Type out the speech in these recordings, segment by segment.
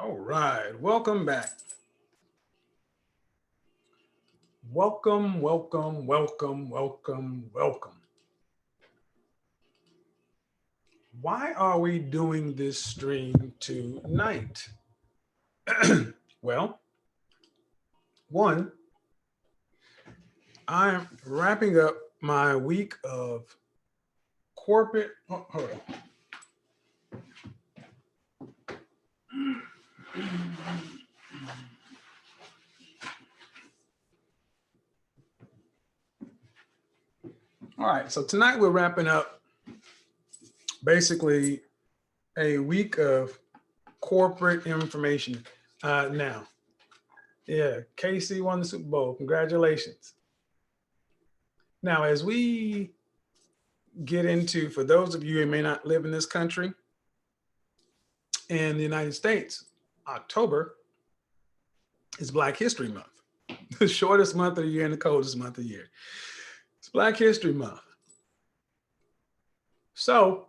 All right, welcome back. Welcome, welcome, welcome, welcome, welcome. Why are we doing this stream tonight? Well, one, I'm wrapping up my week of corporate. Oh, hold on. All right, so tonight we're wrapping up basically a week of corporate information. Now, yeah, KC won the Super Bowl. Congratulations. Now, as we get into, for those of you who may not live in this country, in the United States, October is Black History Month, the shortest month of the year and the coldest month of the year. It's Black History Month. So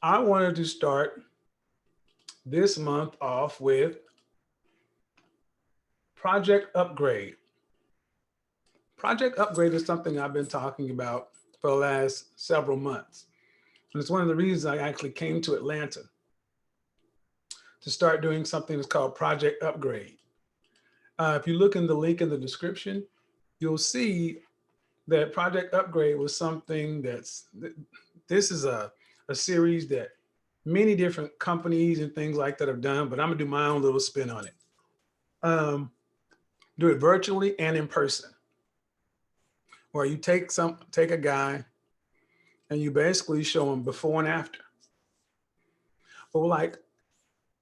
I wanted to start this month off with Project Upgrade. Project Upgrade is something I've been talking about for the last several months. And it's one of the reasons I actually came to Atlanta to start doing something that's called Project Upgrade. If you look in the link in the description, you'll see that Project Upgrade was something this is a series that many different companies and things like that have done, but I'm gonna do my own little spin on it. Do it virtually and in person, where you take a guy and you basically show him before and after. But like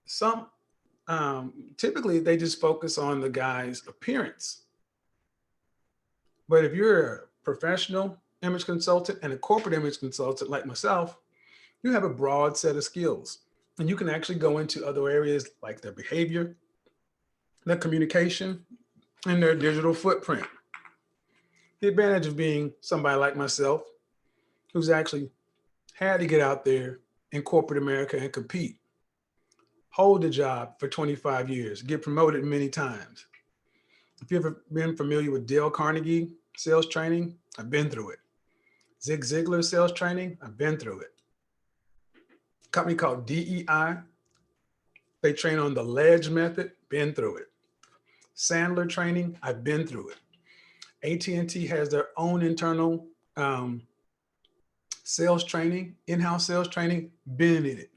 some, typically they just focus on the guy's appearance. But if you're a professional image consultant and a corporate image consultant like myself, you have a broad set of skills. And you can actually go into other areas like their behavior, their communication, and their digital footprint. The advantage of being somebody like myself, who's actually had to get out there in corporate America and compete, hold a job for 25 years, get promoted many times. If you've ever been familiar with Dale Carnegie sales training, I've been through it. Zig Ziglar sales training, I've been through it. A company called DEI, they train on the ledge method, been through it. Sandler training, I've been through it. AT&T has their own internal sales training, in-house sales training, been in it.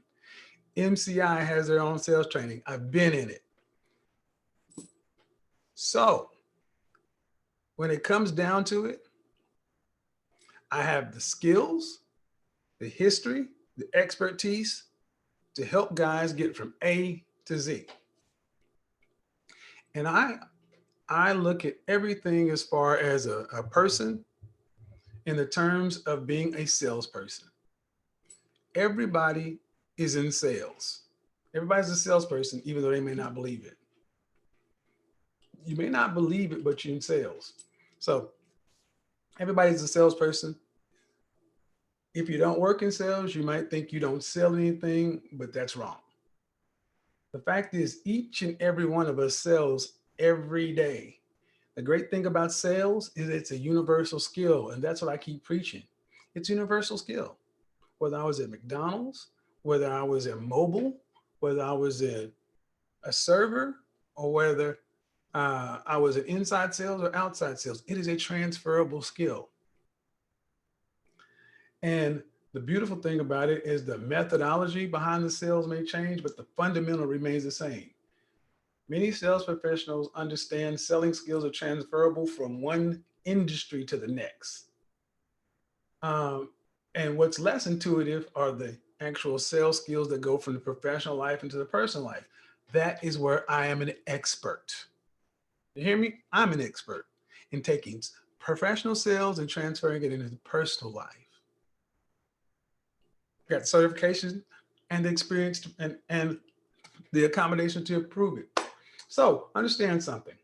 MCI has their own sales training, I've been in it. So when it comes down to it, I have the skills, the history, the expertise to help guys get from A to Z. And I look at everything as far as a person in the terms of being a salesperson. Everybody is in sales. Everybody's a salesperson, even though they may not believe it. You may not believe it, but you're in sales. So everybody's a salesperson. If you don't work in sales, you might think you don't sell anything, but that's wrong. The fact is, each and every one of us sells every day. The great thing about sales is it's a universal skill, and that's what I keep preaching. It's a universal skill. Whether I was at McDonald's, whether I was at mobile, whether I was a server, or whether I was in inside sales or outside sales, it is a transferable skill. And the beautiful thing about it is the methodology behind the sales may change, but the fundamental remains the same. Many sales professionals understand selling skills are transferable from one industry to the next. And what's less intuitive are the actual sales skills that go from the professional life into the personal life. That is where I am an expert. You hear me? I'm an expert in taking professional sales and transferring it into the personal life. Got certification and the experience and the accommodation to prove it. So understand something.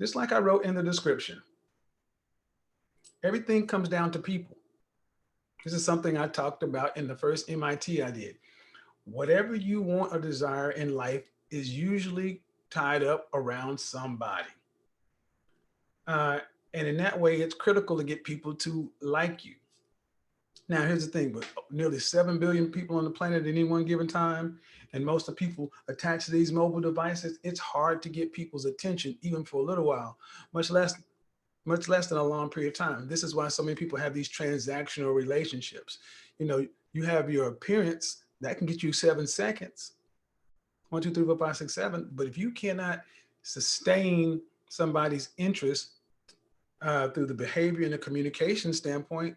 Just like I wrote in the description, everything comes down to people. This is something I talked about in the first MIT I did. Whatever you want or desire in life is usually tied up around somebody. Uh, and in that way, it's critical to get people to like you. Now, here's the thing, with nearly 7 billion people on the planet at any one given time, and most of the people attached to these mobile devices, it's hard to get people's attention even for a little while, much less than a long period of time. This is why so many people have these transactional relationships. You know, you have your appearance that can get you 7 seconds, 1, 2, 3, 4, 5, 6, 7. But if you cannot sustain somebody's interest through the behavior and the communication standpoint,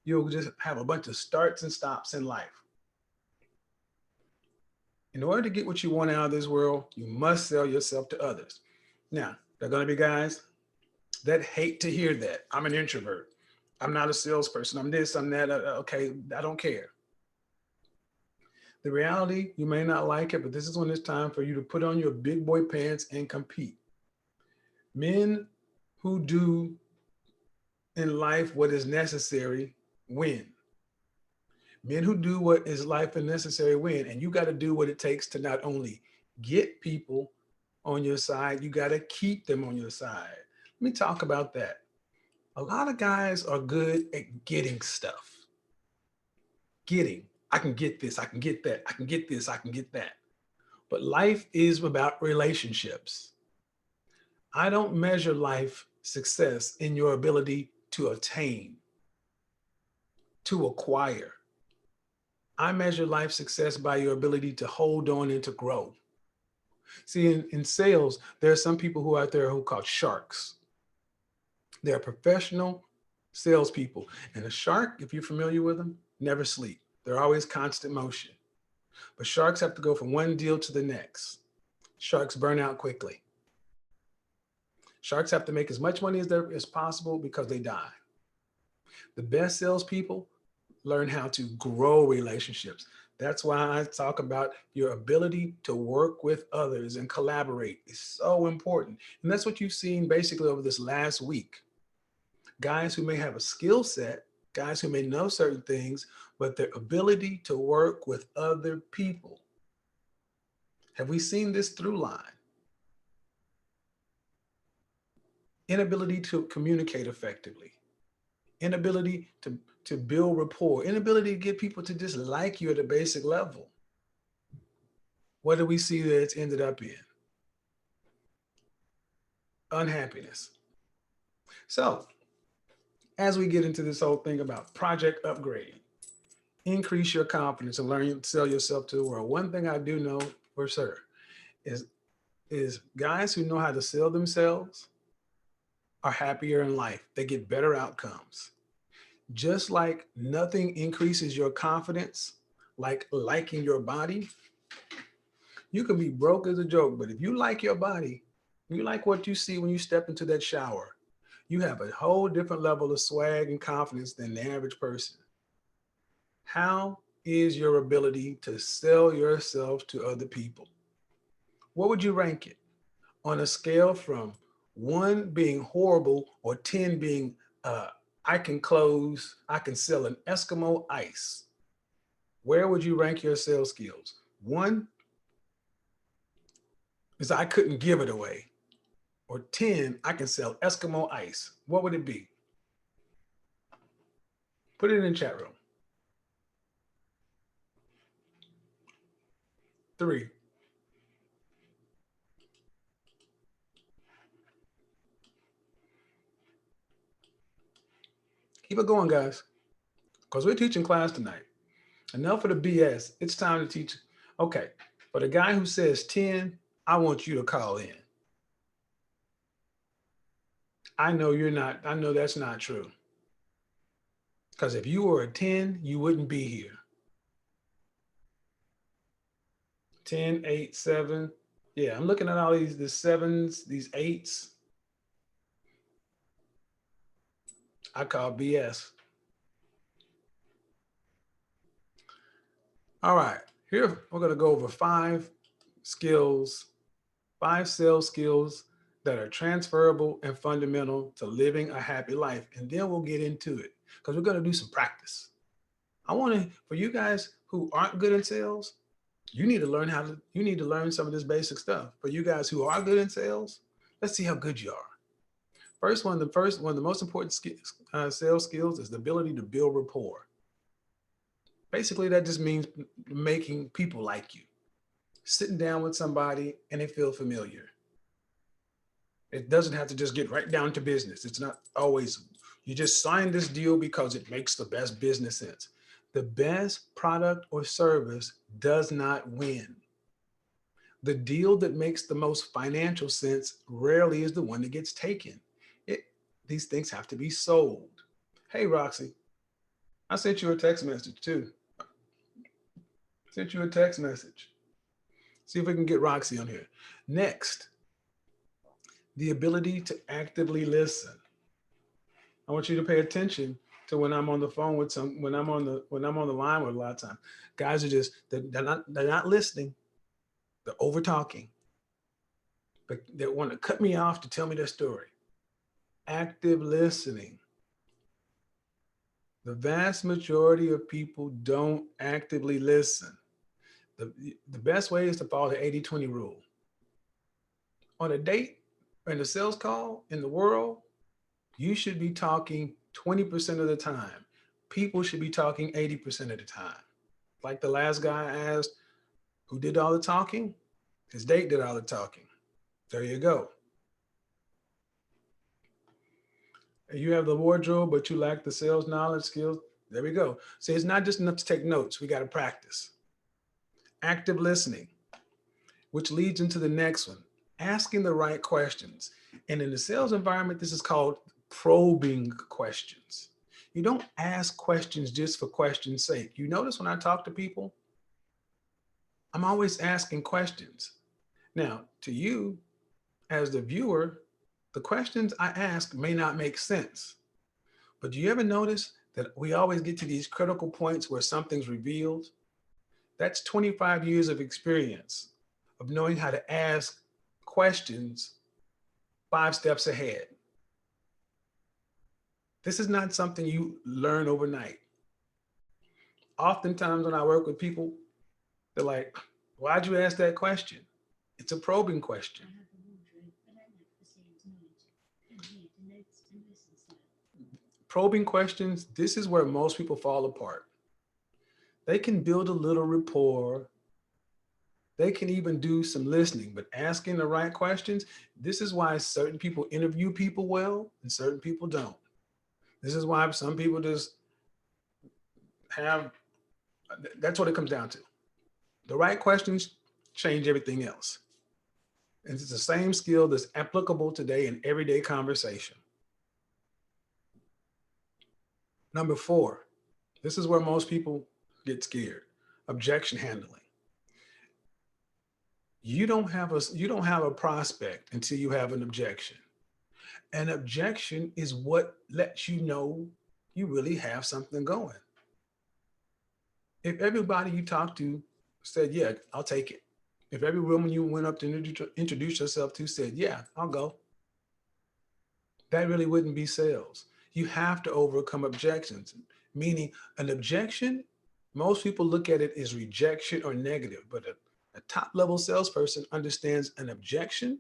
you'll just have a bunch of starts and stops in life. In order to get what you want out of this world, you must sell yourself to others. Now, there are going to be guys that hate to hear that. I'm an introvert. I'm not a salesperson. I'm this, I'm that. Okay, I don't care. The reality, you may not like it, but this is when it's time for you to put on your big boy pants and compete. Men who do in life what is necessary win. Men who do what is life and necessary win. And you got to do what it takes to not only get people on your side, you got to keep them on your side. Let me talk about that. A lot of guys are good at getting stuff. Getting. I can get this, I can get that, I can get this, I can get that. But life is about relationships. I don't measure life success in your ability to attain, to acquire. I measure life success by your ability to hold on and to grow. See, in sales, there are some people who are out there who are called sharks. They're professional salespeople. And a shark, if you're familiar with them, never sleep. They're always constant motion. But sharks have to go from one deal to the next. Sharks burn out quickly. Sharks have to make as much money as possible because they die. The best salespeople learn how to grow relationships. That's why I talk about your ability to work with others and collaborate is so important. And that's what you've seen basically over this last week. Guys who may have a skill set, guys who may know certain things, but their ability to work with other people. Have we seen this through line? Inability to communicate effectively, inability to build rapport, inability to get people to just like you at a basic level. What do we see that it's ended up in? Unhappiness. So, as we get into this whole thing about project upgrade, increase your confidence and learn to sell yourself to the world. One thing I do know for sure is, is guys who know how to sell themselves are happier in life. They get better outcomes. Just like nothing increases your confidence, like liking your body, you can be broke as a joke, but if you like your body, you like what you see when you step into that shower, you have a whole different level of swag and confidence than the average person. How is your ability to sell yourself to other people? What would you rank it on a scale from 1 being horrible or 10 being I can sell an Eskimo ice? Where would you rank your sales skills? 1 is I couldn't give it away, or 10, I can sell Eskimo ice. What would it be? Put it in the chat room. 3. Keep it going, guys, because we're teaching class tonight. Enough of the BS. It's time to teach. Okay, for the guy who says 10, I want you to call in. I know you're not, I know that's not true. Because if you were a 10, you wouldn't be here. 10, 8, 7. Yeah, I'm looking at all these sevens, these eights. I call BS. All right, here we're going to go over 5 skills, 5 sales skills that are transferable and fundamental to living a happy life. And then we'll get into it because we're going to do some practice. I want to, for you guys who aren't good in sales, You need to learn some of this basic stuff. For you guys who are good in sales, let's see how good you are. One of the most important sales skills is the ability to build rapport. Basically, that just means making people like you. Sitting down with somebody and they feel familiar. It doesn't have to just get right down to business. It's not always, you just sign this deal because it makes the best business sense. The best product or service does not win. The deal that makes the most financial sense rarely is the one that gets taken. It, these things have to be sold. Hey, Roxy, I sent you a text message too. Sent you a text message. See if we can get Roxy on here. Next, the ability to actively listen. I want you to pay attention to when I'm on the phone with when I'm on the line with a lot of times. Guys are just they're not listening. They're over talking. But they want to cut me off to tell me their story. Active listening. The vast majority of people don't actively listen. The best way is to follow the 80-20 rule. On a date, in a sales call, in the world, you should be talking 20% of the time. People should be talking 80% of the time. Like the last guy I asked, who did all the talking? His date did all the talking. There you go. You have the wardrobe, but you lack the sales knowledge, skills. There we go. See, it's not just enough to take notes. We got to practice. Active listening, which leads into the next one, asking the right questions. And in the sales environment, this is called probing questions. You don't ask questions just for question's sake. You notice when I talk to people, I'm always asking questions. Now, to you, as the viewer, the questions I ask may not make sense. But do you ever notice that we always get to these critical points where something's revealed? That's 25 years of experience of knowing how to ask questions 5 steps ahead. This is not something you learn overnight. Oftentimes when I work with people, they're like, why'd you ask that question? It's a probing question. Probing questions, this is where most people fall apart. They can build a little rapport. They can even do some listening, but asking the right questions, this is why certain people interview people well and certain people don't. This is why some people just have, that's what it comes down to. The right questions change everything else. And it's the same skill that's applicable today in everyday conversation. Number 4, this is where most people get scared. Objection handling. You don't have a prospect until you have an objection. An objection is what lets you know you really have something going. If everybody you talked to said, yeah, I'll take it. If every woman you went up to introduce yourself to said, yeah, I'll go, that really wouldn't be sales. You have to overcome objections, meaning an objection, most people look at it as rejection or negative, but a top level salesperson understands an objection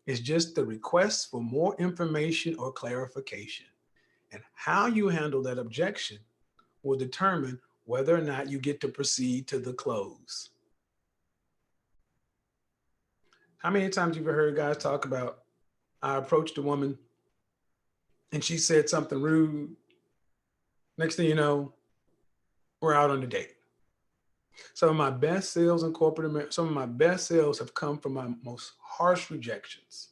is just the request for more information or clarification. And how you handle that objection will determine whether or not you get to proceed to the close. How many times have you heard guys talk about, I approached a woman and she said something rude. Next thing you know, we're out on a date. Some of my best sales in corporate America, some of my best sales have come from my most harsh rejections.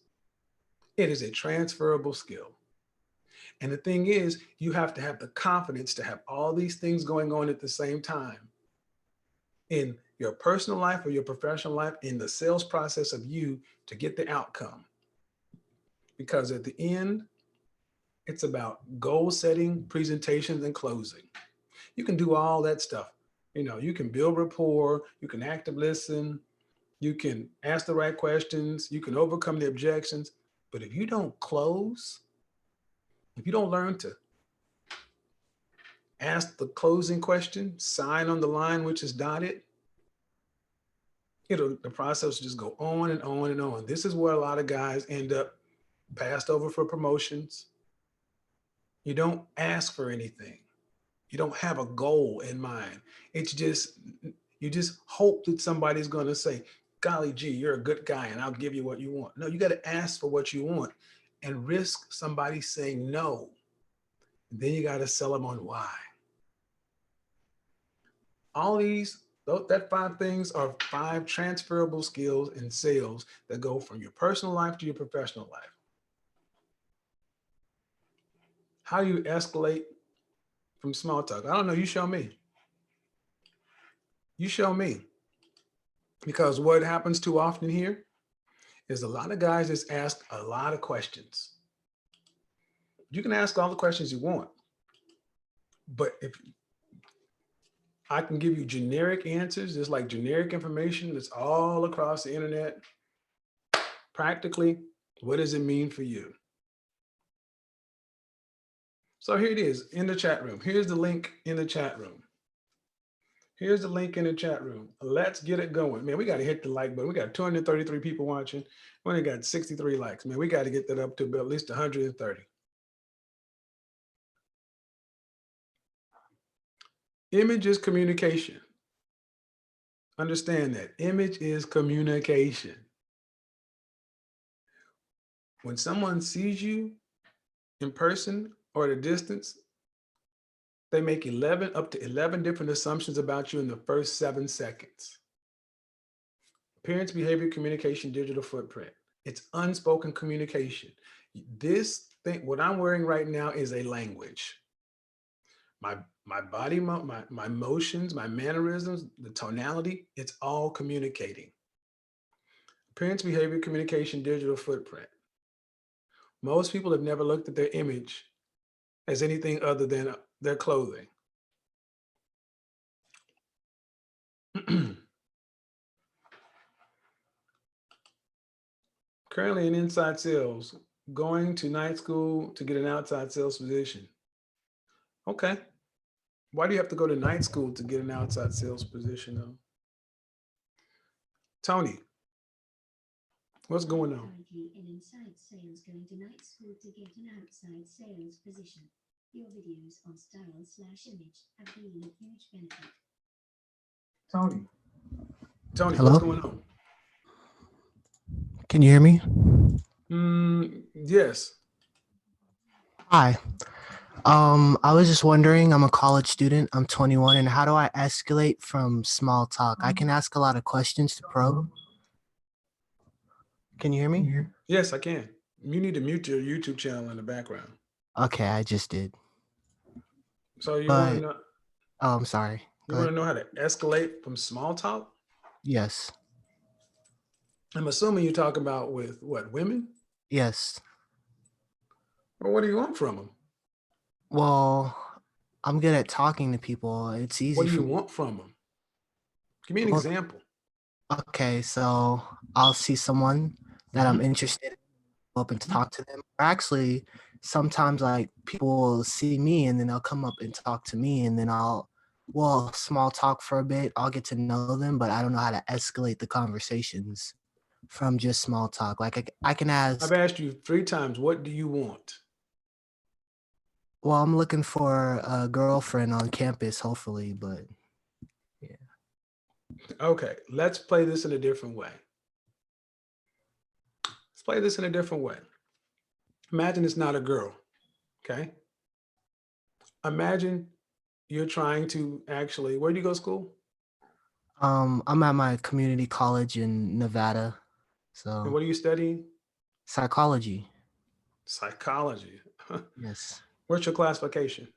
It is a transferable skill. And the thing is, you have to have the confidence to have all these things going on at the same time in your personal life or your professional life, in the sales process of you to get the outcome. Because at the end, it's about goal setting, presentations, and closing. You can do all that stuff. You can build rapport, you can active listen, you can ask the right questions, you can overcome the objections. But if you don't close, if you don't learn to ask the closing question, sign on the line which is dotted, The process will just go on and on and on. This is where a lot of guys end up passed over for promotions. You don't ask for anything. You don't have a goal in mind. It's just, you just hope that somebody's going to say, golly gee, you're a good guy and I'll give you what you want. No, you got to ask for what you want and risk somebody saying no. And then you got to sell them on why. All these, that five things are five transferable skills in sales that go from your personal life to your professional life. How you escalate from small talk? I don't know. You show me. You show me. Because what happens too often here is a lot of guys just ask a lot of questions. You can ask all the questions you want, but if I can give you generic answers, just like generic information that's all across the internet, practically, what does it mean for you? So here it is in the chat room. Here's the link in the chat room. Here's the link in the chat room. Let's get it going. Man, we got to hit the like button. We got 233 people watching. We only got 63 likes. Man, we got to get that up to at least 130. Image is communication. Understand that. Image is communication. When someone sees you in person or at a distance, they make up to 11 different assumptions about you in the first 7 seconds. Appearance, behavior, communication, digital footprint. It's unspoken communication. This thing, what I'm wearing right now is a language. My body, my motions, my mannerisms, the tonality, it's all communicating. Appearance, behavior, communication, digital footprint. Most people have never looked at their image as anything other than their clothing. Currently in inside sales, going to night school to get an outside sales position. Okay. Why do you have to go to night school to get an outside sales position though? Tony, what's going on? Currently in inside sales, going to night school to get an outside sales position. Your videos on style/image have been a huge benefit. Tony, Hello? what's going on? Can you hear me? Yes. Hi. I was just wondering, I'm a college student, I'm 21, and how do I escalate from small talk? I can ask a lot of questions to probe. Can you hear me? Yes, I can. You need to mute your YouTube channel in the background. Okay, I just did. So you want to know? Oh, I'm sorry. You want to know how to escalate from small talk? Yes. I'm assuming you talk about with what, women? Yes. Well, what do you want from them? Well, I'm good at talking to people. It's easy What do for you me. want from them? Give me an Well, example. okay, so I'll see someone that I'm interested in, go up and talk to them. Actually, sometimes like people will see me and then they'll come up and talk to me and then well, small talk for a bit. I'll get to know them, but I don't know how to escalate the conversations from just small talk. Like I can I've ask, asked you 3 times, what do you want? well, I'm looking for a girlfriend on campus, hopefully, but yeah. Okay, let's play this in a different way. Let's play this in a different way. Imagine it's not a girl, okay? Imagine you're trying to actually, where do you go to school? I'm at my community college in Nevada, And so what are you studying? psychology. Psychology. Yes. What's your classification?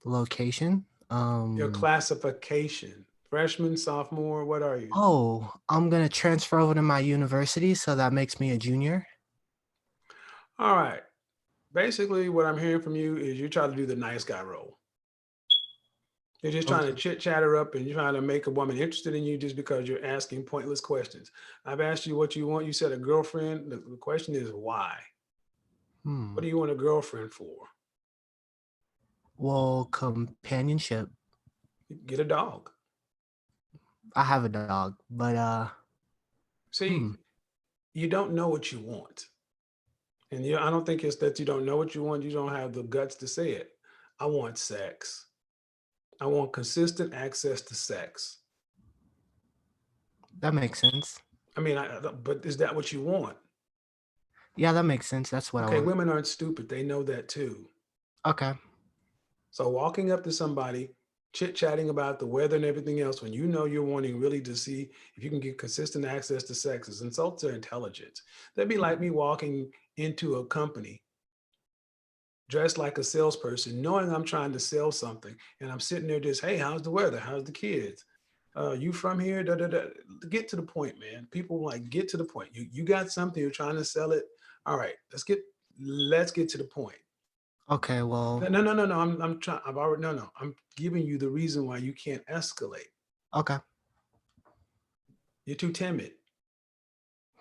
Location. Your classification. Freshman, sophomore, what are you? Oh, I'm gonna transfer over to my university, so that makes me a junior. All right. Basically, what I'm hearing from you is you try to do the nice guy role. You're just trying to Okay. chit chat her up and you're trying to make a woman interested in you just because you're asking pointless questions. I've asked you what you want. You said a girlfriend. The question is why? What do you want a girlfriend for? Well, companionship. Get a dog. I have a dog, but See, hmm. you don't know what you want. And I don't think it's that you don't know what you want, you don't have the guts to say it. I want sex. I want consistent access to sex. That makes sense. I mean, but is that what you want? Yeah, that makes sense. That's what I Okay, want. women aren't stupid. They know that too. Okay. So walking up to somebody, chit-chatting about the weather and everything else, when you know you're wanting really to see if you can get consistent access to sex, is insults their intelligence. That'd be like me walking into a company dressed like a salesperson, knowing I'm trying to sell something, and I'm sitting there just, hey, how's the weather? How's the kids? You from here? Da, da, da. Get to the point, man. People like get to the point. You got something, you're trying to sell it. All right, let's get to the point. Okay. No, Well. no, no, no, no. I'm trying. I've already no, no. I'm giving you the reason why you can't escalate. Okay. You're too timid.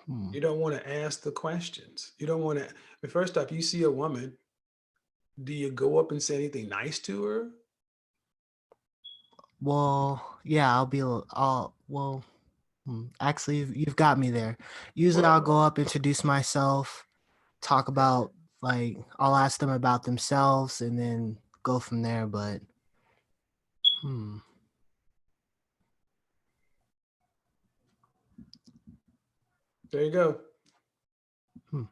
Hmm. You don't want to ask the questions. You don't want to. First off, you see a woman. Do you go up and say anything nice to her? Well, yeah, I'll well, actually, you've got me there. Usually, Well, I'll go up, introduce myself, talk about like I'll ask them about themselves, and then go from there. But hmm, there you go. hmm.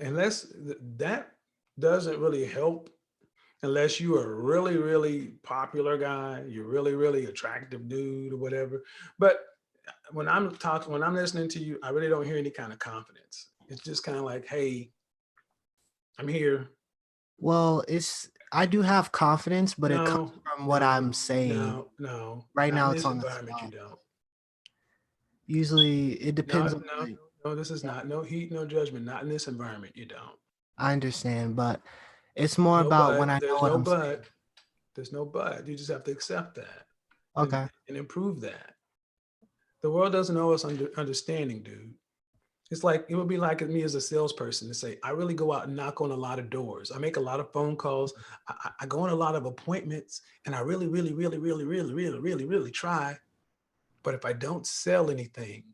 Unless that doesn't really help, unless you are a really, really popular guy, you're really, really attractive dude or whatever. But when I'm listening to you, I really don't hear any kind of confidence. It's just kind of like, hey, I'm here. Well, I do have confidence, but it comes No, from what no, I'm saying. no, no. Right Not in now, it's this on the environment, you spot. don't. Usually, it No, depends on no, like. no, this is Yeah, not. No heat, no judgment. Not in this environment, you don't. I understand, but it's There's more no about when but. I know There's what no I'm but. saying. There's no but. You just have to accept that and, Okay. and improve that. The world doesn't owe us understanding, dude. It's like it would be like me as a salesperson to say, I really go out and knock on a lot of doors. I make a lot of phone calls. I go on a lot of appointments, and I really, really, really, really, really, really, really, really try. But if I don't sell anything,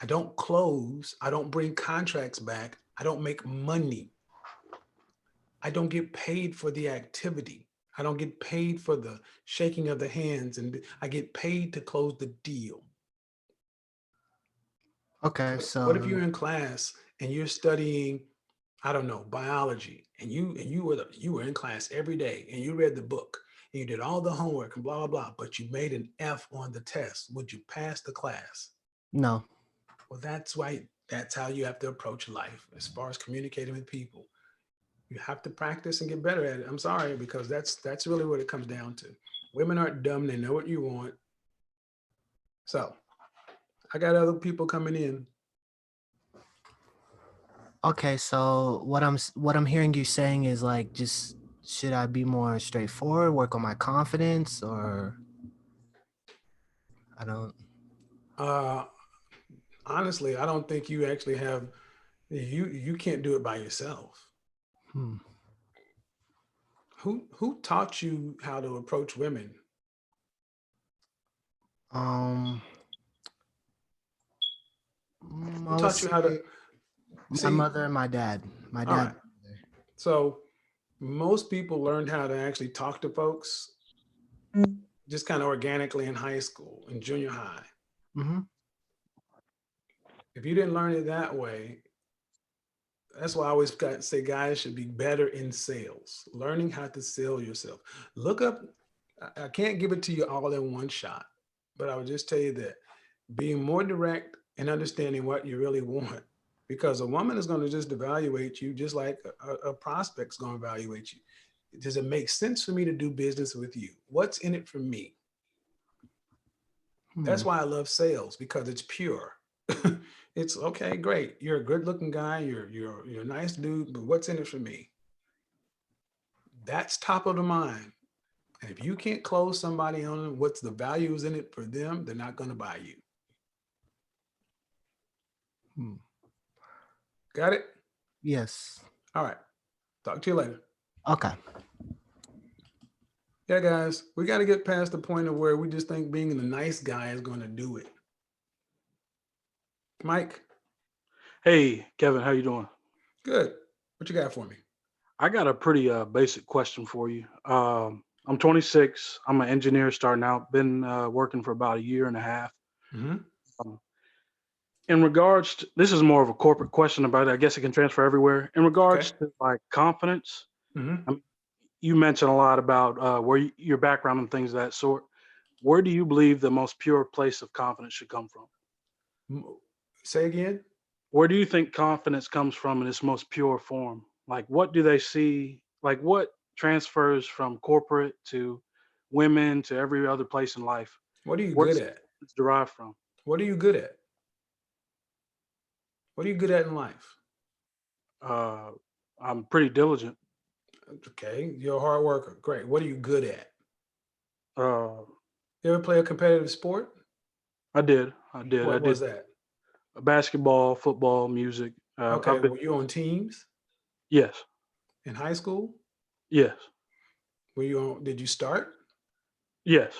I don't close, I don't bring contracts back, I don't make money. I don't get paid for the activity. I don't get paid for the shaking of the hands, and I get paid to close the deal. Okay. What if So you're in class and you're studying, I don't know, biology, and you were in class every day and you read the book and you did all the homework and blah blah blah, but you made an F on the test. Would you pass the class? no. Well, that's why that's how you have to approach life as far as communicating with people. You have to practice and get better at it. I'm sorry, because that's really what it comes down to. Women aren't dumb, they know what you want. So I got other people coming in. Okay, so what I'm hearing you saying is like just should I be more straightforward, work on my confidence, or I don't. Uh honestly, I don't think you actually have you can't do it by yourself. Hmm. Who taught you how to approach women? Um, Who I would taught you how to say my see? mother and my dad. My All dad. right. So most people learned how to actually talk to folks just kind of organically in high school and junior high. Mm-hmm. If you didn't learn it that way, that's why I always say guys should be better in sales, learning how to sell yourself. Look up, I can't give it to you all in one shot, but I would just tell you that being more direct and understanding what you really want, because a woman is going to just evaluate you just like a prospect's going to evaluate you. Does it make sense for me to do business with you? What's in it for me? Hmm. That's why I love sales, because it's pure. It's okay, great. You're a good looking guy. You're a nice dude, but what's in it for me? That's top of the mind. And if you can't close somebody on what's the values in it for them, they're not going to buy you. Hmm. Got it? Yes. All right. Talk to you later. Okay. Yeah, guys, we got to get past the point of where we just think being the nice guy is going to do it. Mike, Hey, Kevin, how you doing? good. What you got for me? I got a pretty basic question for you. I'm 26. I'm an engineer starting out. Been working for about a year and a half. Hmm. Um, in regards to this is more of a corporate question about it. I guess it can transfer everywhere. In Okay. regards to like confidence, Hmm. you mentioned a lot about your background and things of that sort. Where do you believe the most pure place of confidence should come from? Say again. Where do you think confidence comes from in its most pure form? Like, what do they see? Like, what transfers from corporate to women to every other place in life? What are you Where good does at? confidence derive from? What are you good at? What are you good at in life? Uh, I'm pretty diligent. Okay, you're a hard worker. Great. What are you good at? Uh, You ever play a competitive sport? I did. I did. I What was did that? basketball, football, music. Okay, I've been, were you on teams yes, in high school? yes, Were you on, did you start? yes.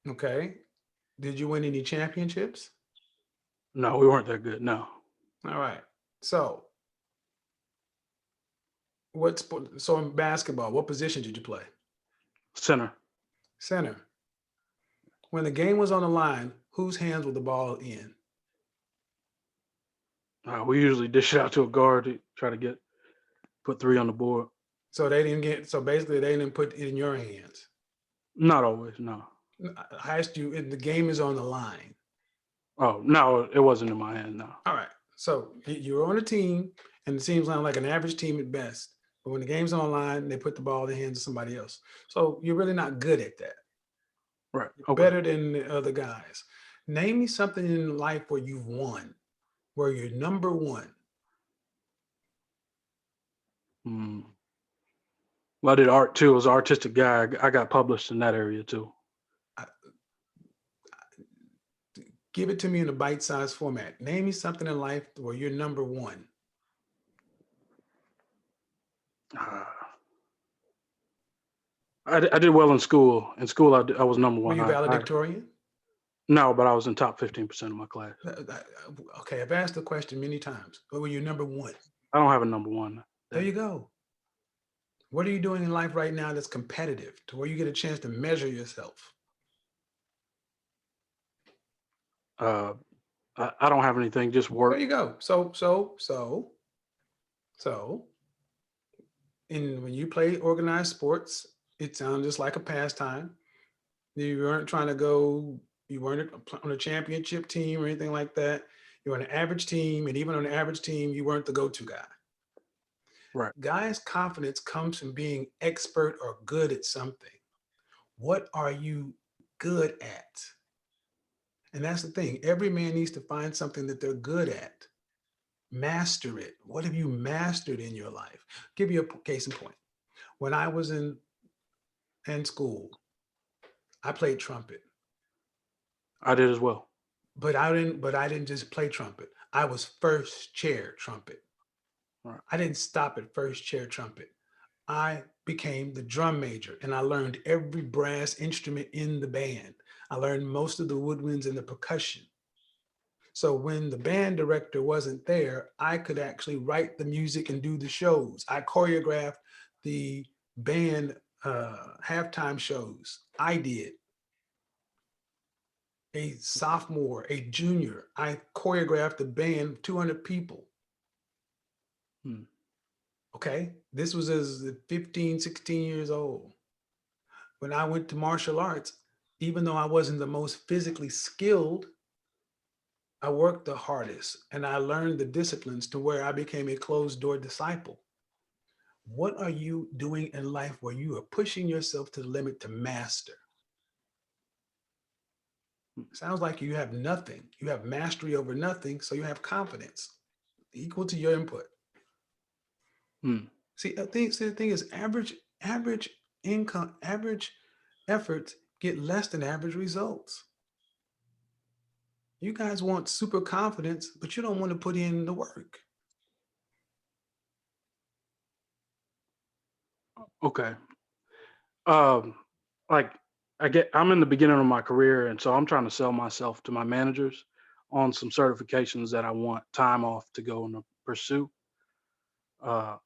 Okay. Did you win any championships? No, we weren't that good. No, All right. So, what sport, so in basketball, what position did you play? center. Center. When the game was on the line, whose hands were the ball in? We usually dish it out to a guard to try to put three on the board. So they didn't get, so basically they didn't put it in your hands. Not always. No. I asked you, the game is on the line. Oh no, it wasn't in my hand. No. All right. So you were on a team, and it seems like an average team at best. But when the game's online, they put the ball in the hands of somebody else. So you're really not good at that. Right. You're Okay. better than the other guys. Name me something in life where you've won, where you're number one. Mm. Well, I did art too. I was an artistic guy. I got published in that area too. I, give it to me in a bite-sized format. Name me something in life where you're number one. Uh, I did well in school. In school, I was number Were one. you I valedictorian? no, but I was in top 15% of my class. Okay, I've asked the question many times. But were you number one? I don't have a number one. There you go. What are you doing in life right now that's competitive to where you get a chance to measure yourself? Uh, I don't have anything. Just There work. you go. So, and when you play organized sports, it sounds just like a pastime. You weren't trying to go, you weren't on a championship team or anything like that. You were on an average team, and even on an average team, you weren't the go-to guy. Right. Guys' confidence comes from being expert or good at something. What are you good at? And that's the thing. Every man needs to find something that they're good at. Master it. What have you mastered in your life? Give you a case in point. When I was in school, I played trumpet, I did as well. but I didn't just play trumpet. I was first chair trumpet. Right. I didn't stop at first chair trumpet. I became the drum major and I learned every brass instrument in the band. I learned most of the woodwinds and the percussion. So when the band director wasn't there, I could actually write the music and do the shows. I choreographed the band halftime shows. I did. A sophomore, a junior, I choreographed the band, 200 people. Hmm. Okay. This was as 15, 16 years old. When I went to martial arts, even though I wasn't the most physically skilled, I worked the hardest and I learned the disciplines to where I became a closed door disciple. What are you doing in life where you are pushing yourself to the limit to master? Sounds like you have nothing. You have mastery over nothing, so you have confidence equal to your input. Hmm. See, the thing is, average income, average efforts get less than average results. You guys want super confidence, but you don't want to put in the work. Okay. Like I'm in the beginning of my career, and so I'm trying to sell myself to my managers on some certifications that I want time off to go and pursue. Uh,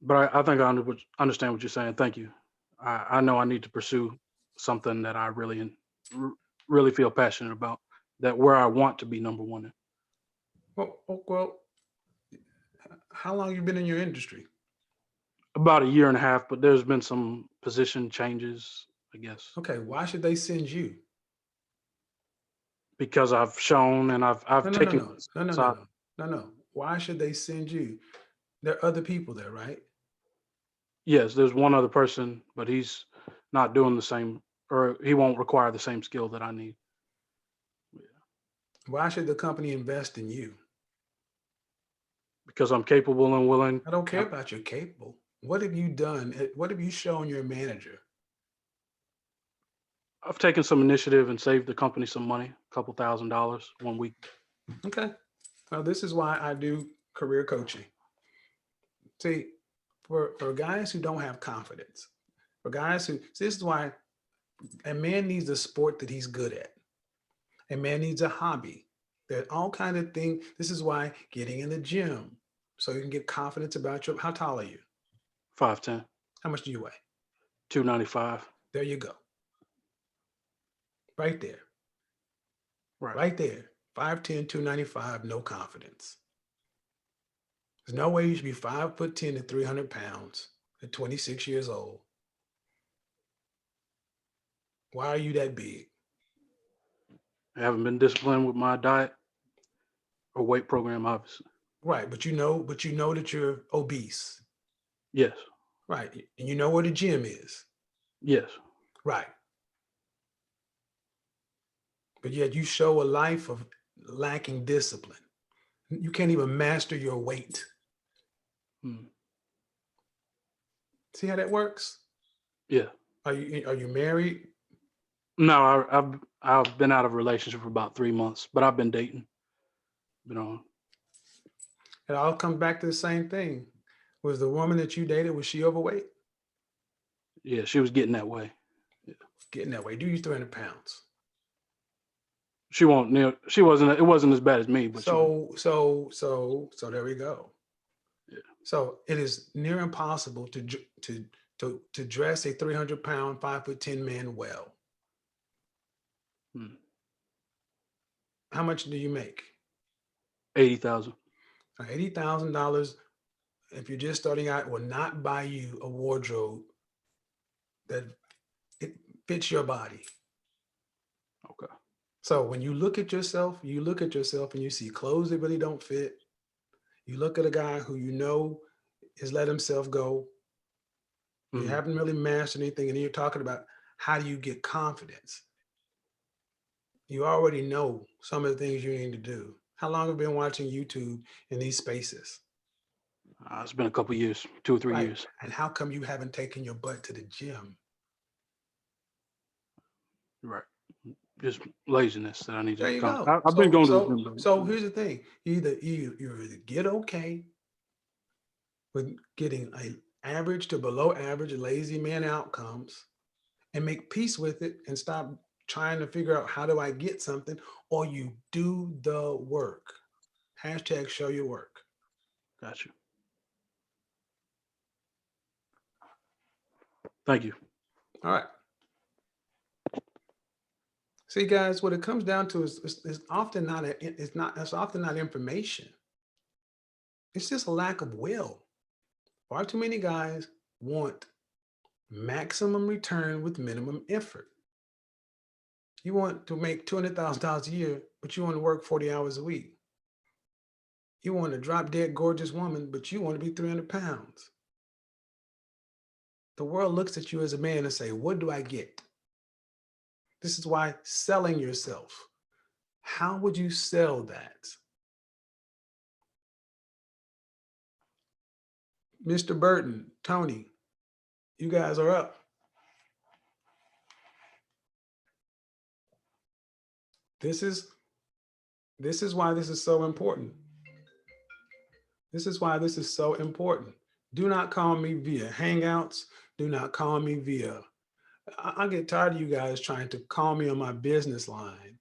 but I think I understand what you're saying. Thank you. I know I need to pursue something that I really feel passionate about. That where I want to be number one in. Well, how long you been in your industry? About a year and a half, but there's been some position changes, I guess, Okay, why should they send you? because I've shown and No, I've no, no, taken. no, no, no, no, So no, no, no. Why should they send you? There are other people there, right? yes, there's one other person, but he's not doing the same, or he won't require the same skill that I need. Why should the company invest in you? Because I'm capable and willing. I don't care about you're capable. What have you done? What have you shown your manager? I've taken some initiative and saved the company some money, a couple $1,000 one week. Okay. Well, this is why I do career coaching. See, for guys who don't have confidence, for guys who, see, this is why a man needs a sport that he's good at. A man needs a hobby. There are all kind of things. This is why getting in the gym so you can get confidence about your, how tall are you? 5'10", How much do you weigh? 295. There you go. Right there. Right. Right there. 5'10", 295, no confidence. There's no way you should be 5'10" and 300 pounds at 26 years old. Why are you that big? I haven't been disciplined with my diet or weight program, obviously. Right, but you know that you're obese. Yes. Right. And you know where the gym is. Yes. Right. But yet you show a life of lacking discipline. You can't even master your weight. Hmm. See how that works? Yeah. Are you married? No, I've been out of a relationship for about 3 months, but I've been dating. Been on. It all comes back to the same thing. Was the woman that you dated, was she overweight? Yeah, she was getting that way. Yeah. Getting that way. Do you 300 pounds? She won't. She wasn't. It wasn't as bad as me, but she. So there we go. Yeah. So it is near impossible to dress a 300-pound, 5'10" man well. Hmm. How much do you make? 80,000. $80,000, if you're just starting out, will not buy you a wardrobe that it fits your body. Okay. So when you look at yourself and you see clothes that really don't fit. You look at a guy who you know has let himself go. You Hmm. haven't really mastered anything, and then you're talking about how do you get confidence. You already know some of the things you need to do. How long have you been watching YouTube in these spaces? It's been a couple years, 2 or 3 Right. years. And how come you haven't taken your butt to the gym? Right. Just laziness that I need There to you come. go. I've been So going to the so gym. so here's the thing. You either get okay with getting a average to below average lazy man outcomes and make peace with it and stop trying to figure out how do I get something, or you do the work. Hashtag show your work. Got you. Thank you. All right. See, guys, what it comes down to is often not it's often not information. It's just a lack of will. Far too many guys want maximum return with minimum effort. You want to make $200,000 a year, but you want to work 40 hours a week. You want a drop dead gorgeous woman, but you want to be 300 pounds. The world looks at you as a man and say, what do I get? This is why selling yourself. How would you sell that? Mr. Burton, Tony, you guys are up. This is why this is so important. This is why this is so important. Do not call me via Hangouts. Do not call me via. I get tired of you guys trying to call me on my business line.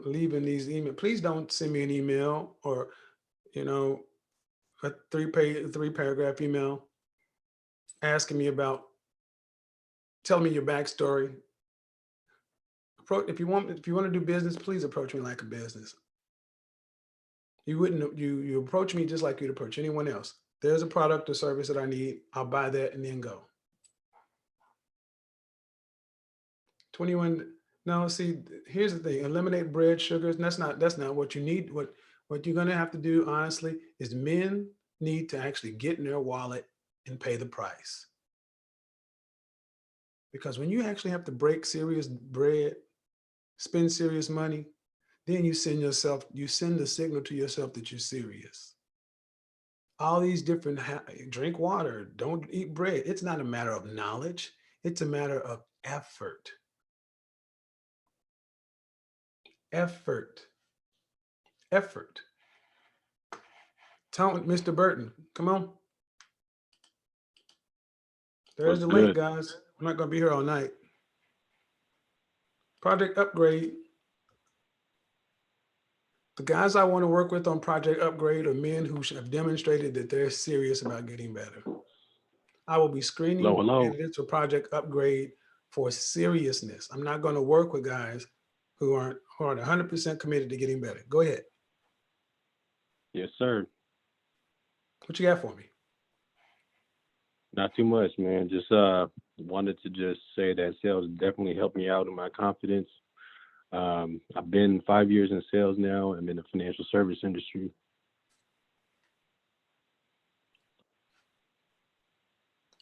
Leaving these email. Please don't send me an email or, you know, a three paragraph email asking me about, telling me your backstory. If you want to do business, please approach me like a business. You wouldn't, you approach me just like you'd approach anyone else. There's a product or service that I need. I'll buy that and then go. 21. No, see, here's the thing. Eliminate bread, sugars. That's not what you need. What you're gonna have to do, honestly, is men need to actually get in their wallet and pay the price. Because when you actually have to break serious bread, spend serious money, then you send the signal to yourself that you're serious. All these different, drink water, don't eat bread. It's not a matter of knowledge. It's a matter of effort. Effort. Tone, Mr. Burton, come on. There's the link, guys. I'm not gonna be here all night. Project Upgrade. The guys I want to work with on Project Upgrade are men who have demonstrated that they're serious about getting better. I will be screening candidates for Project Upgrade for seriousness. I'm not going to work with guys who aren't 100% committed to getting better. Go ahead. Yes, sir. What you got for me? Not too much, man. Just wanted to just say that sales definitely helped me out in my confidence. I've been 5 years in sales now. I'm in the financial service industry.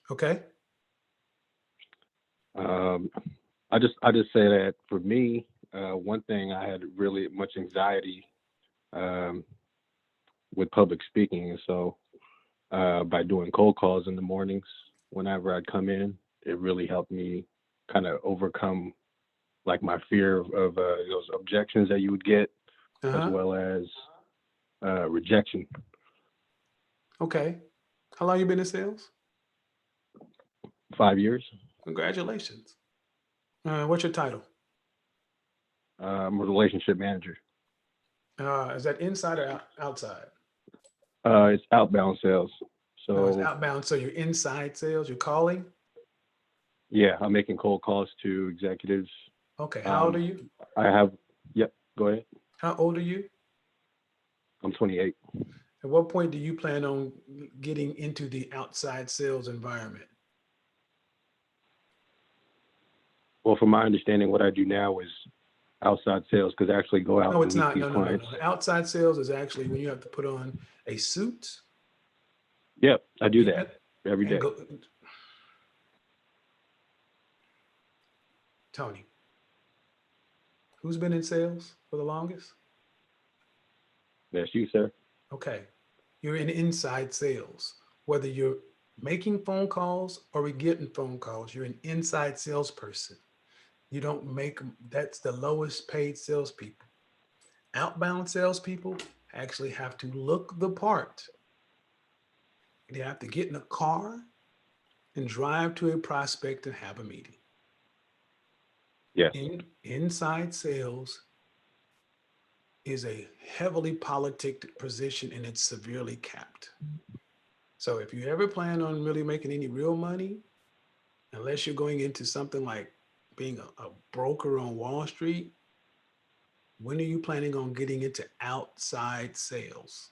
Okay. I just say that for me, one thing I had really much anxiety with public speaking, and so by doing cold calls in the mornings, whenever I'd come in, it really helped me kind of overcome like my fear of those objections that you would get, as well as rejection. Okay. How long you been in sales? 5 years. Congratulations. What's your title? I'm a relationship manager. Is that inside or outside? It's outbound sales. So it's outbound. So you're inside sales. You're calling. Yeah, I'm making cold calls to executives. Okay. How old are you? Yep. Go ahead. How old are you? I'm 28. At what point do you plan on getting into the outside sales environment? Well, from my understanding, what I do now is outside sales, because I actually go out No, it's and meet not. these No. clients. Outside sales is actually when you have to put on a suit. Yep, I do that every day. Tony, who's been in sales for the longest? That's you, sir. Okay. You're in inside sales. Whether you're making phone calls or getting phone calls, you're an inside salesperson. You don't make them. That's the lowest paid salespeople. Outbound salespeople actually have to look the part. They have to get in a car and drive to a prospect and have a meeting. Yes. Inside sales is a heavily politicked position and it's severely capped. So if you ever plan on really making any real money, unless you're going into something like being a broker on Wall Street, when are you planning on getting into outside sales?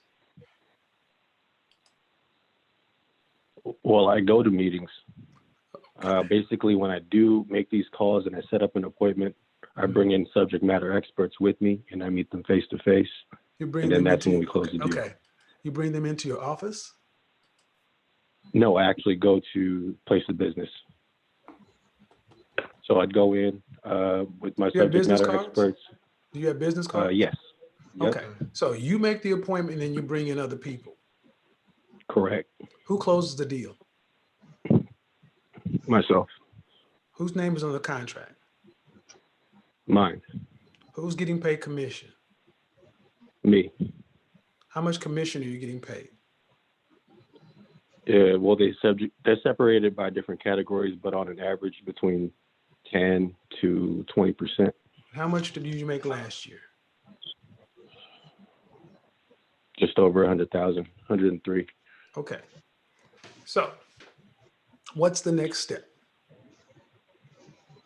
Well, I go to meetings. Basically, when I do make these calls and I set up an appointment, I bring in subject matter experts with me and I meet them face to face. And then that's when we close the deal. Okay. You bring them into your office? No, I actually go to place of business. So I'd go in with my subject matter experts. Do you have business cards? Yes. Yep. Okay. So you make the appointment and you bring in other people. Correct. Who closes the deal? Myself. Whose name is on the contract? Mine. Who's getting paid commission? Me. How much commission are you getting paid? Yeah, well, they're separated by different categories, but on an average between 10 to 20%. How much did you make last year? Just over 100,000, 103. Okay. So what's the next step?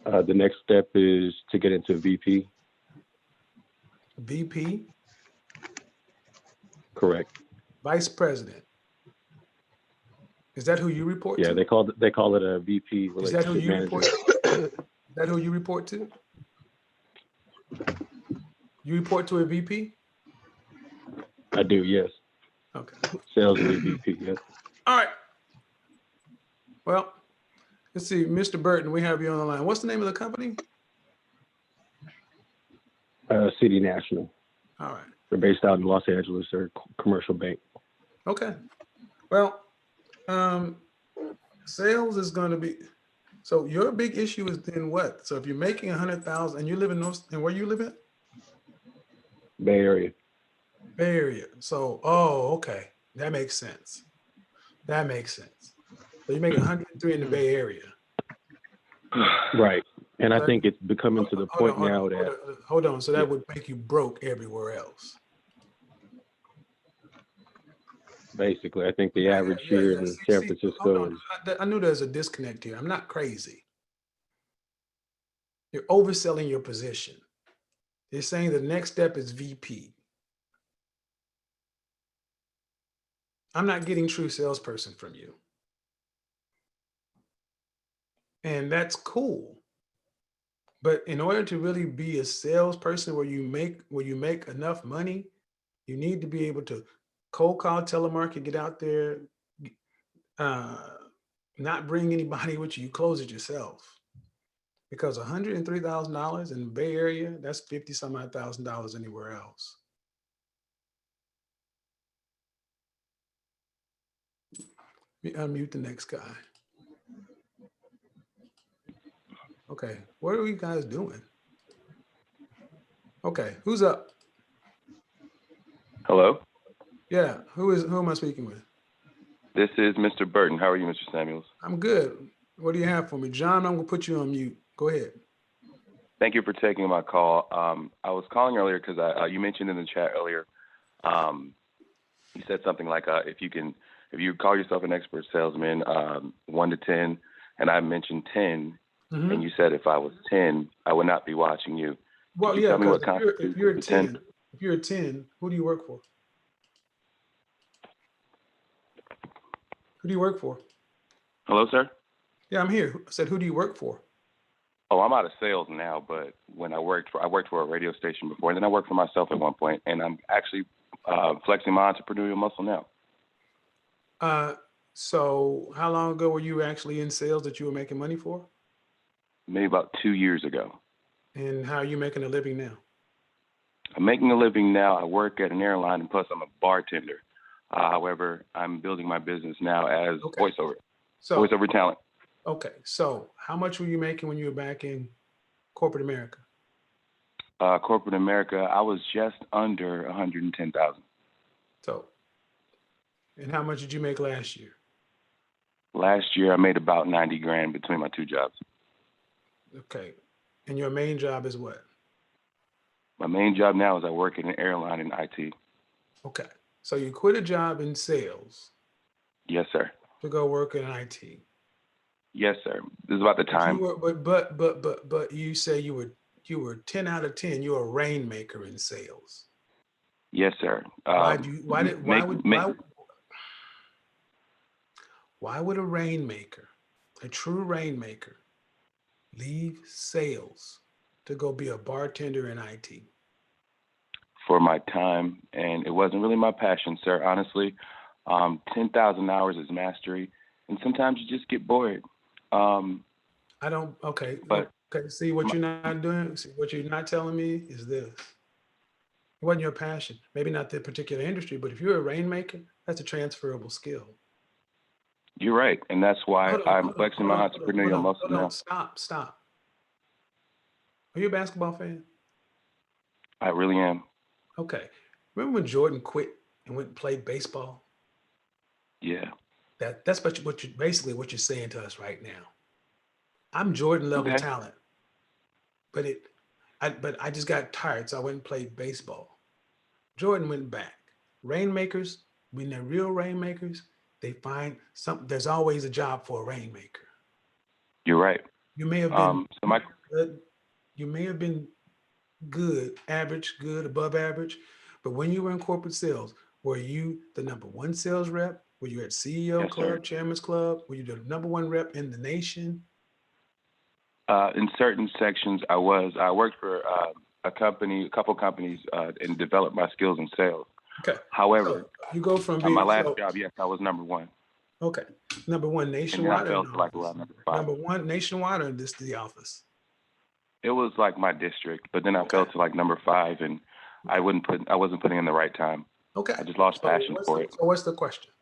The next step is to get into VP. VP, Correct. vice president. Is that who you report Yeah, to? they call it a VP Is that who relationship you manager. report to? Is that who you report to? You report to a VP? I do, yes. Okay. Sales lead VP, yes. All right. Well, let's see, Mr. Burton, we have you on the line. What's the name of the company? City National. All right. They're based out in Los Angeles. They're a commercial bank. Okay. Well, sales is going to be, so your big issue is then what? So if you're making 100,000 and you live in North, and where you live at? Bay Area. Bay Area. So, oh, okay. That makes sense. That makes sense. So you're making 103 in the Bay Area. Right. And I But- think it's becoming to the point now that Hold on. So that Yeah. would make you broke everywhere else. basically, I think the average here in San See, Francisco hold is on. I knew there's a disconnect here. I'm not crazy. You're overselling your position. You're saying the next step is VP. I'm not getting true salesperson from you. And that's cool. But in order to really be a salesperson where you make enough money, you need to be able to cold call, telemarket, get out there, not bring anybody with you, close it yourself. Because $103,000 in the Bay Area, that's 50 some odd $1,000 anywhere else. Let me unmute the next guy. Okay, what are you guys doing? Okay, who's up? Hello, Yeah, who am I speaking with? this is Mr. Burton. How are you, Mr. Samuels? I'm good. What do you have for me? John, I'm gonna put you on mute. Go ahead. Thank you for taking my call. I was calling earlier because you mentioned in the chat earlier, you said something like if you call yourself an expert salesman, 1 to 10, and I mentioned 10, Mhm. and you said if I was 10, I would not be watching you. Well, Could you yeah, tell me what because if constitutes you're a a 10? 10, if you're a 10, who do you work for? Who do you work for? Hello, sir? Yeah, I'm here. I said, who do you work for? Oh, I'm out of sales now, but when I worked for a radio station before, and then I worked for myself at one point, and I'm actually flexing my entrepreneurial muscle now. So how long ago were you actually in sales that you were making money for? Maybe about 2 years ago. And how are you making a living now? I'm making a living now. I work at an airline, and plus I'm a bartender. However, I'm building my business now as Okay. voiceover talent. Okay, so how much were you making when you were back in corporate America? Corporate America, I was just under 110,000. So, and how much did you make last year? Last year, I made about 90 grand between my two jobs. Okay, and your main job is what? My main job now is I work at an airline in IT. Okay, so you quit a job in sales Yes, sir. to go work in IT. Yes, sir. This is about the But time. you were, but you say you were 10 out of 10. You're a rainmaker in sales. Yes, sir. Why would a rainmaker, a true rainmaker, leave sales to go be a bartender in IT? For my time, and it wasn't really my passion, sir. Honestly, 10,000 hours is mastery, and sometimes you just get bored. I don't. Okay. But Okay. See what you're not doing. See what you're not telling me is this. It wasn't your passion. Maybe not the particular industry, but if you're a rainmaker, that's a transferable skill. you're right, and that's why Hold on, I'm hold on, flexing hold my on, entrepreneurial muscle now. Stop. Are you a basketball fan? I really am. Okay. Remember when Jordan quit and went and played baseball? Yeah. That's basically what you're saying to us right now. I'm Jordan level Okay. talent, but I just got tired, so I went and played baseball. Jordan went back. Rainmakers, when they're real rainmakers, they find something. There's always a job for a rainmaker. You're right. You may have been So my good. You may have been good, average, good, above average. But when you were in corporate sales, were you the number one sales rep? Were you at CEO Yes, sir. Club, Chairman's Club? Were you the number one rep in the nation? In certain sections, I was. I worked for a couple companies, and developed my skills in sales. Okay. However, So you go from my being last job, yes, I was number one, okay, number one and then I nationwide or fell in to like office? around number 5. Number one nationwide or in this the office? It was like my district, but then I Okay. fell to like number 5, and I wasn't putting in the right time. Okay. I just lost passion for it. So what's the question?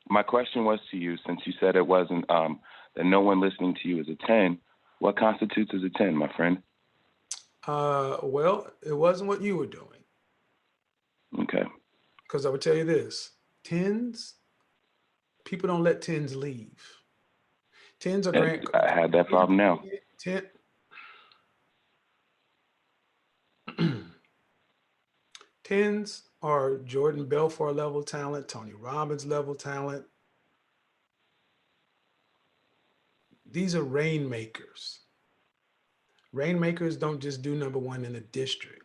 My question was to you, since you said it wasn't that no one listening to you is a 10. What constitutes as a 10, my friend? Well, it wasn't what you were doing. Okay. Because I would tell you this, tens, people don't let tens leave. Tens are grant. I had that problem now. 10s are Jordan Belfort level talent, Tony Robbins level talent. These are rainmakers. Rainmakers don't just do number one in the district.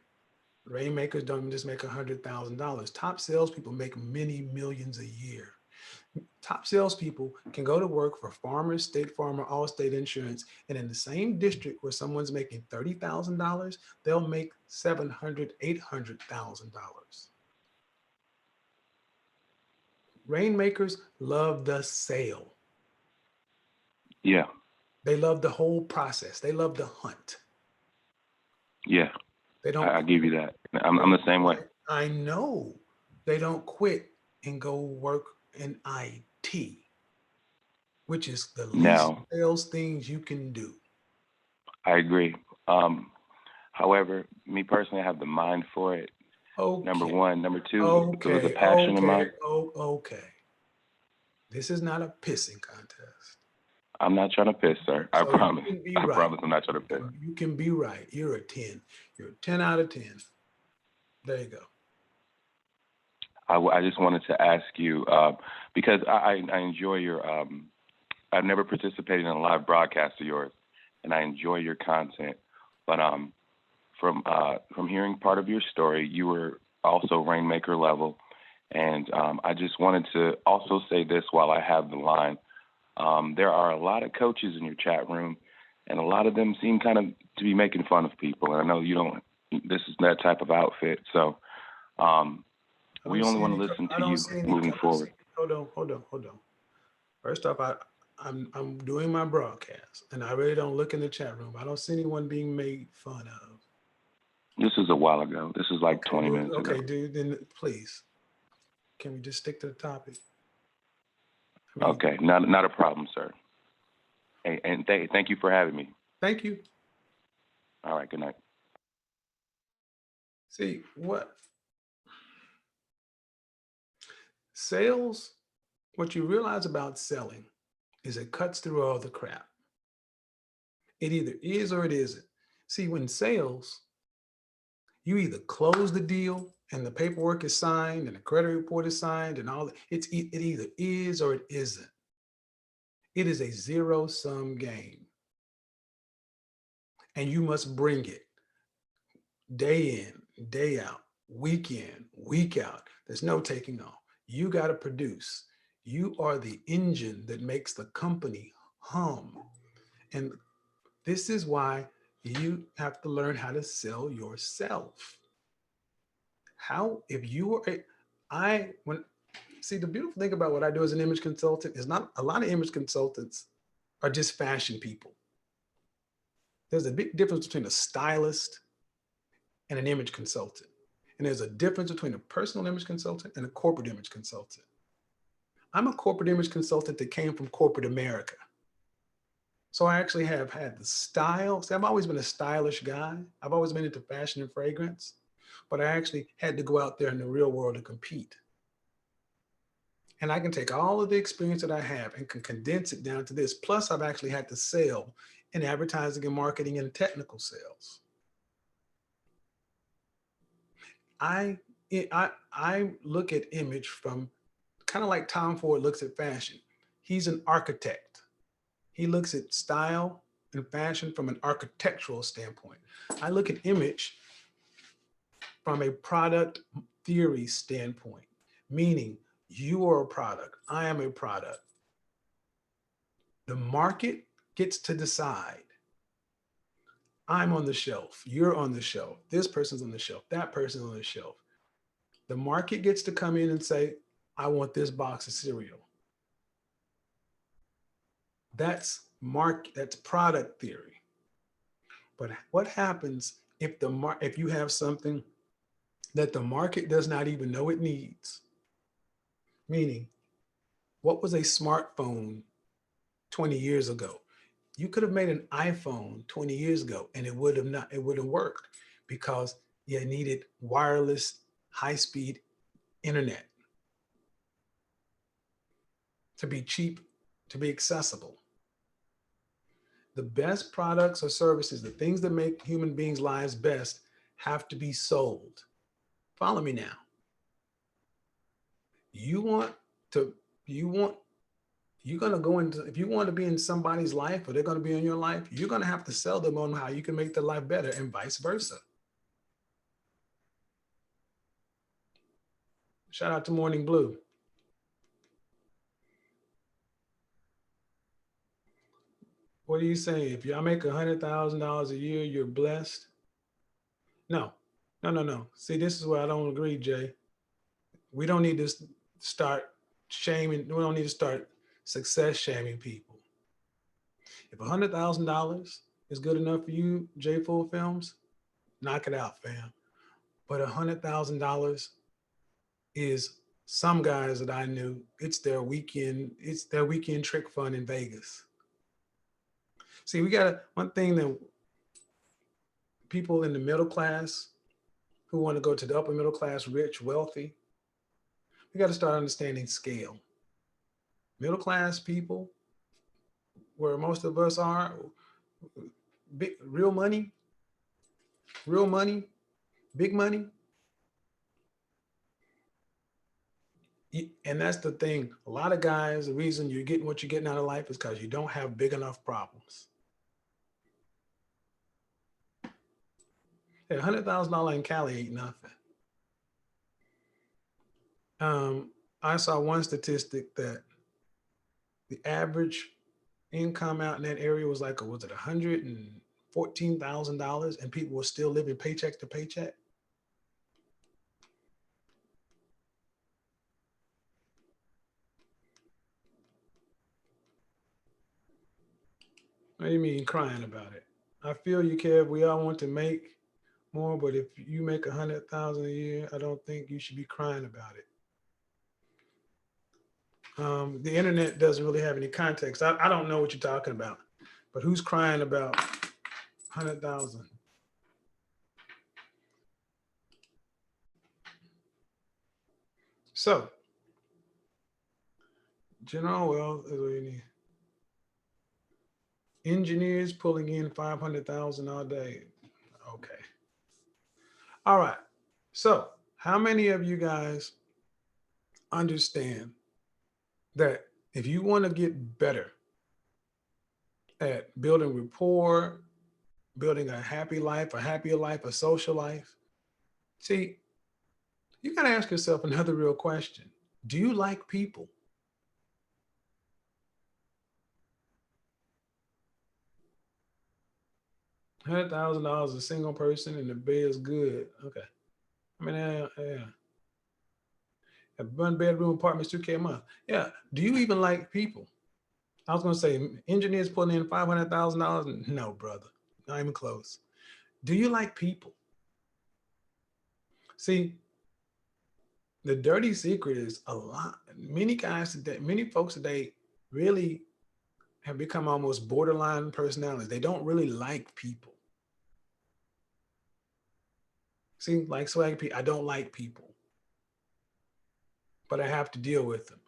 Rainmakers don't just make $100,000. Top salespeople make many millions a year. Top salespeople can go to work for Farmers, State Farm, or Allstate Insurance, and in the same district where someone's making $30,000, they'll make $700,000, $800,000. Rainmakers love the sale. Yeah. They love the whole process. They love the hunt. Yeah. They don't. I give you that. I'm the same way. I know. They don't quit and go work in IT, which is the least Now, sales things you can do. I agree. However, me personally, I have the mind for it. Okay. Number one. Number two, it was a Okay. passion of mine. Okay. This is not a pissing contest. I'm not trying to piss, sir. I So promise. you can be I right. promise I'm not trying to piss. You can be right. You're a 10. You're a 10 out of 10. There you go. I just wanted to ask you, because I enjoy your, I've never participated in a live broadcast of yours, and I enjoy your content. But from hearing part of your story, you were also Rainmaker level. And I just wanted to also say this while I have the line. There are a lot of coaches in your chat room, and a lot of them seem kind of to be making fun of people. And I know you don't, this is that type of outfit. So we only want to listen to you moving forward. Hold on. First off, I'm doing my broadcast, and I really don't look in the chat room. I don't see anyone being made fun of. This is a while ago. This is like 20 minutes ago. Okay, dude, then please, can we just stick to the topic? Okay, not a problem, sir. And thank you for having me. Thank you. All right, good night. See, what sales, what you realize about selling is it cuts through all the crap. It either is or it isn't. See, when sales, you either close the deal and the paperwork is signed and the credit report is signed and all that. It either is or it isn't. It is a zero-sum game. And you must bring it day in, day out, week in, week out. There's no taking off. You got to produce. You are the engine that makes the company hum. And this is why you have to learn how to sell yourself. How, if you are, see, the beautiful thing about what I do as an image consultant is not a lot of image consultants are just fashion people. There's a big difference between a stylist and an image consultant. And there's a difference between a personal image consultant and a corporate image consultant. I'm a corporate image consultant that came from corporate America. So I actually have had the style. See, I've always been a stylish guy. I've always been into fashion and fragrance. but I actually had to go out there in the real world to compete. And I can take all of the experience that I have and can condense it down to this. Plus, I've actually had to sell in advertising and marketing and technical sales. I look at image from kind of like Tom Ford looks at fashion. He's an architect. He looks at style and fashion from an architectural standpoint. I look at image from a product theory standpoint, meaning you are a product, I am a product. The market gets to decide. I'm on the shelf, you're on the shelf, this person's on the shelf, that person's on the shelf. The market gets to come in and say, I want this box of cereal. That's product theory. But what happens if you have something that the market does not even know it needs? Meaning, what was a smartphone 20 years ago? You could have made an iPhone 20 years ago and it wouldn't work because you needed wireless, high-speed internet to be cheap, to be accessible. The best products or services, the things that make human beings' lives best, have to be sold. Follow me now. You're going to go into, if you want to be in somebody's life or they're going to be in your life, you're going to have to sell them on how you can make their life better and vice versa. Shout out to Morning Blue. What are you saying? If y'all make $100,000 a year, you're blessed? No. See, this is where I don't agree, Jay. We don't need to start shaming. We don't need to start success shaming people. If $100,000 is good enough for you, J Full Films, knock it out, fam. But $100,000 is some guys that I knew. It's their weekend trick fund in Vegas. See, one thing that people in the middle class who want to go to the upper middle class, rich, wealthy, we got to start understanding scale. Middle class people, where most of us are, real money, big money. And that's the thing. A lot of guys, the reason you're getting what you're getting out of life is because you don't have big enough problems. $100,000 in Cali ain't nothing. I saw one statistic that the average income out in that area was like, was it $114,000, and people were still living paycheck to paycheck? What do you mean crying about it? I feel you, Kev. We all want to make more, but if you make $100,000 a year, I don't think you should be crying about it. The internet doesn't really have any context. I don't know what you're talking about, but who's crying about 100,000? So, general wealth is what you need. Engineers pulling in 500,000 all day. Okay. All right. So, how many of you guys understand that if you want to get better at building rapport, building a happy life, a happier life, a social life, see, you got to ask yourself another real question. Do you like people? $100,000 a single person and the pay is good. Okay. I mean, yeah. A one bedroom apartment's $2K a month. Yeah. Do you even like people? I was going to say engineers putting in $500,000. No, brother. Not even close. Do you like people? See, the dirty secret is many folks today really have become almost borderline personalities. They don't really like people. See, like swag people, I don't like people, but I have to deal with them.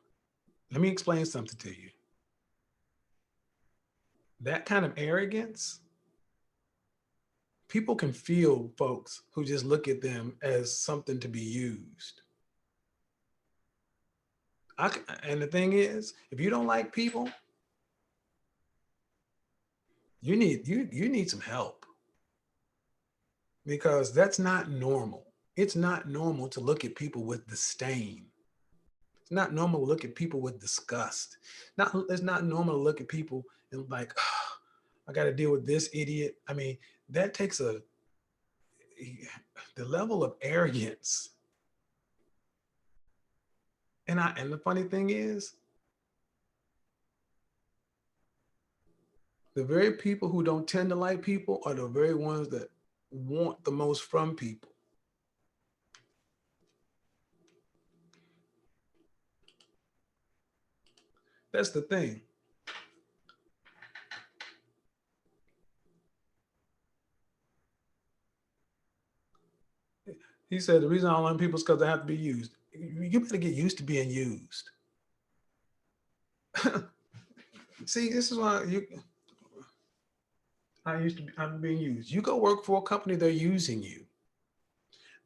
Let me explain something to you. That kind of arrogance, people can feel folks who just look at them as something to be used. And the thing is, if you don't like people, you need some help, because that's not normal. It's not normal to look at people with disdain. It's not normal to look at people with disgust. It's not normal to look at people and like, oh, I got to deal with this idiot. I mean, that takes the level of arrogance. And the funny thing is, the very people who don't tend to like people are the very ones that want the most from people. That's the thing. He said the reason I don't like people is because they have to be used. You better get used to being used. See, this is why I'm being used. You go work for a company, they're using you.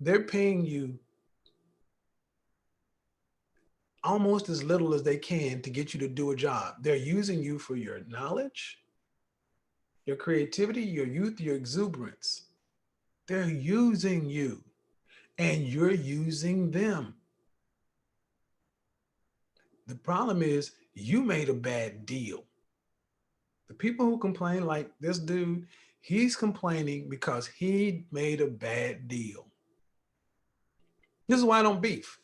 They're paying you almost as little as they can to get you to do a job. They're using you for your knowledge, your creativity, your youth, your exuberance. They're using you, and you're using them. The problem is you made a bad deal. The people who complain, like this dude, he's complaining because he made a bad deal. This is why I don't beef.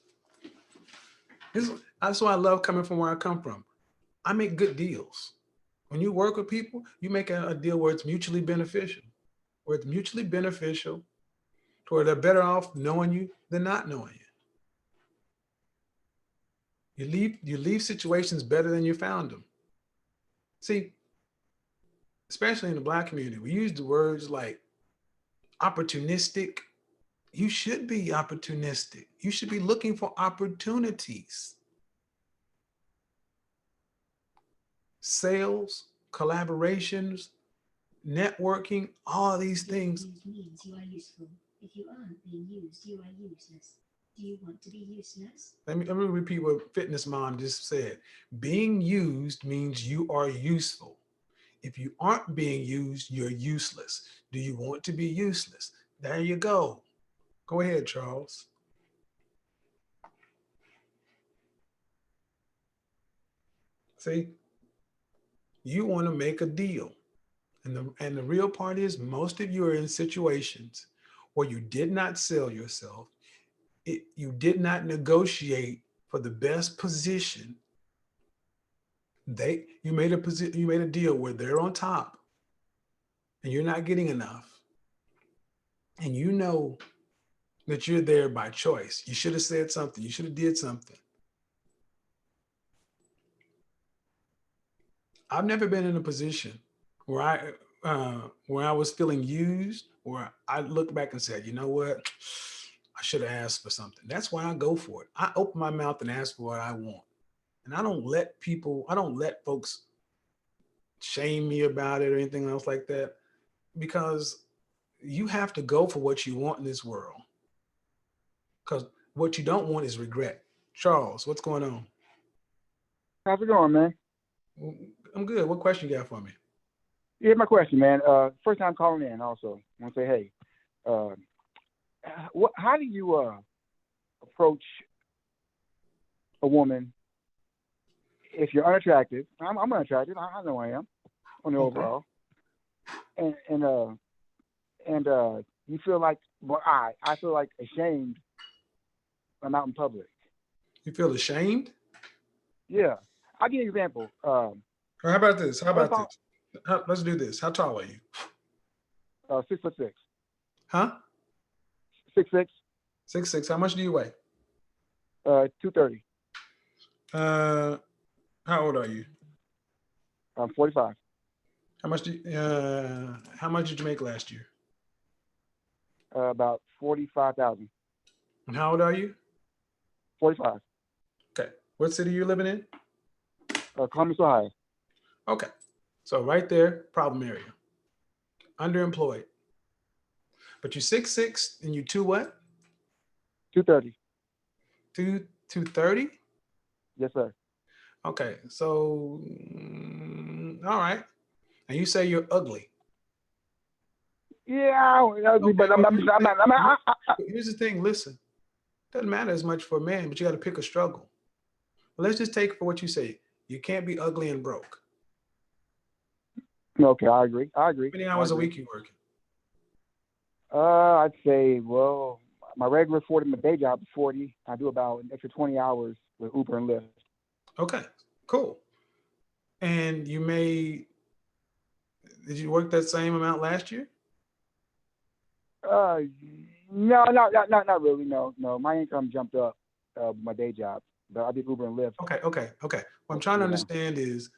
That's why I love coming from where I come from. I make good deals. When you work with people, you make a deal where it's mutually beneficial, to where they're better off knowing you than not knowing you. You leave situations better than you found them. See, especially in the Black community, we use the words like opportunistic. You should be opportunistic. You should be looking for opportunities. Sales, collaborations, networking, all these things. Being used means you are useful. If you aren't being used, you are useless. Do you want to be useless? Let me repeat what Fitness Mom just said. Being used means you are useful. If you aren't being used, you're useless. Do you want to be useless? There you go. Go ahead, Charles. See, you want to make a deal. And the real part is most of you are in situations where you did not sell yourself. You did not negotiate for the best position. You made a deal where they're on top and you're not getting enough. And you know that you're there by choice. You should have said something. You should have did something. I've never been in a position where I was feeling used, where I looked back and said, you know what, I should have asked for something. That's why I go for it. I open my mouth and ask for what I want, and I don't let folks shame me about it or anything else like that, because you have to go for what you want in this world. Because what you don't want is regret. Charles, what's going on? How's it going, man? I'm good. What question you got for me? Yeah, my question, man. First time calling in. Also, I want to say, hey, how do you approach a woman if you're unattractive? I'm unattractive. I know I am on the overall, and you feel like, well, I feel like ashamed. I'm out in public. You feel ashamed? Yeah, I'll give you an example. Or how about this? Let's do this. How tall are you? 6'6". Huh? 6'6". 6'6". How much do you weigh? 230. How old are you? I'm 45. How much did you make last year? About 45,000. And how old are you? 45. Okay. What city you living in? Columbus, Ohio. Okay. So right there, problem area. Underemployed. But you're 6'6" and you two what? 230. 230? Yes, sir. Okay. So all right. And you say you're ugly. Yeah, ugly, Okay, but I'm well, not. I'm not here's the thing. Listen, doesn't matter as much for a man, but you got to pick a struggle. But let's just take it for what you say. You can't be ugly and broke. okay, I agree. How many hours a week you working? I'd say, well, my regular 40, my day job is 40. I do about an extra 20 hours with Uber and Lyft. Okay, cool. And did you work that same amount last year? Uh, no, not really. No. My income jumped up with my day job, but I did Uber and Lyft. Okay. What I'm trying to understand is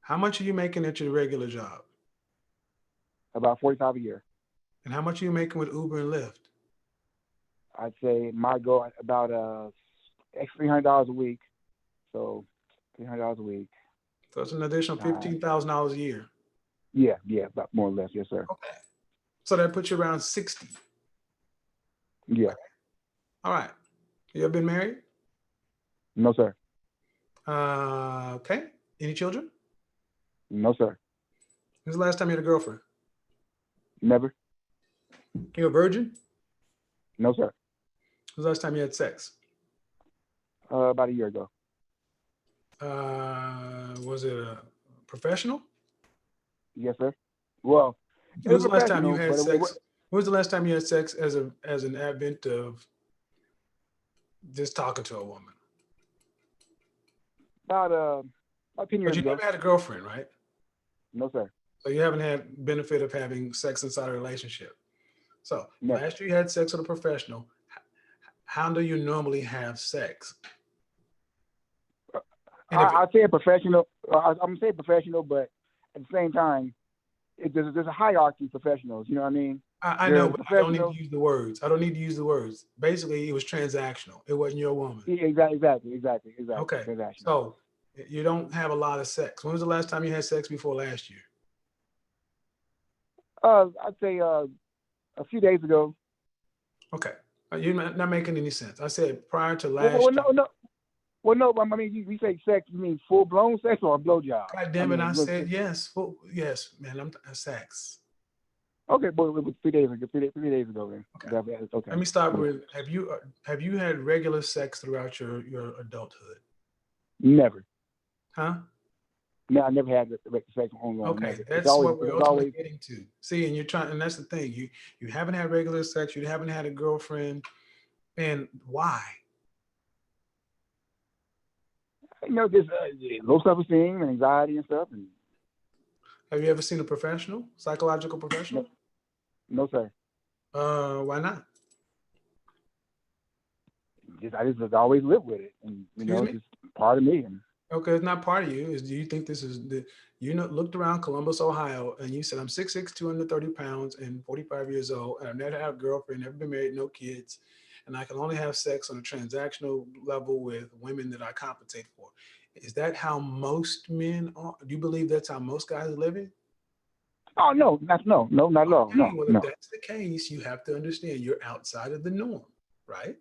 how much are you making at your regular job? About 45 a year. And how much are you making with Uber and Lyft? I'd say my goal about extra $300 a week. So $300 a week. So it's an additional $15,000 a year. Yeah, about more or less. Yes, sir. Okay. So that puts you around 60. Yeah. All right. You ever been married? No, sir. Okay. Any children? No, sir. When's the last time you had a girlfriend? Never. You a virgin? No, sir. When's the last time you had sex? About a year ago. Was it a professional? Yes, sir. Well, When was the last time you professional, had but sex? When was the last time you had sex as an advent of just talking to a woman? about 10 years But you ago. never had a girlfriend, right? No, sir. So you haven't had benefit of having sex inside a relationship. So Never. last year you had sex with a professional. How do you normally have sex? I say professional. I'm gonna say professional, but at the same time, there's a hierarchy of professionals. You know what I mean? I know, but I don't need to use the words. I don't need to use the words. Basically, it was transactional. It wasn't your woman. Exactly. Okay. Transactional. So you don't have a lot of sex. When was the last time you had sex before last year? I'd say a few days ago. Okay. You're not making any sense. I said prior to last year. No. I mean, we say sex. You mean full blown sex or a blowjob? God damn it! I said yes. Yes, man. I'm sex. Okay, but it was 3 days ago. 3 days ago then. Okay. Okay. Let me start with: Have you had regular sex throughout your adulthood? Never. Huh? No, I never had sex on. Okay, never. that's what we're ultimately getting to. See, and you're trying, and that's the thing. You haven't had regular sex. You haven't had a girlfriend, and why? Just low self-esteem and anxiety and stuff. And Have you ever seen a professional, psychological professional? no, sir. Why not? I just always live with it, and it's just part of me. And okay, it's not part of you. Do you think this is looked around Columbus, Ohio, and you said I'm 6'6", 230 pounds, and 45 years old, and I've never had a girlfriend, never been married, no kids, and I can only have sex on a transactional level with women that I compensate for. Is that how most men are? Do you believe that's how most guys are living? Oh no, not at all. Okay, well, No. if that's the case, you have to understand you're outside of the norm, right?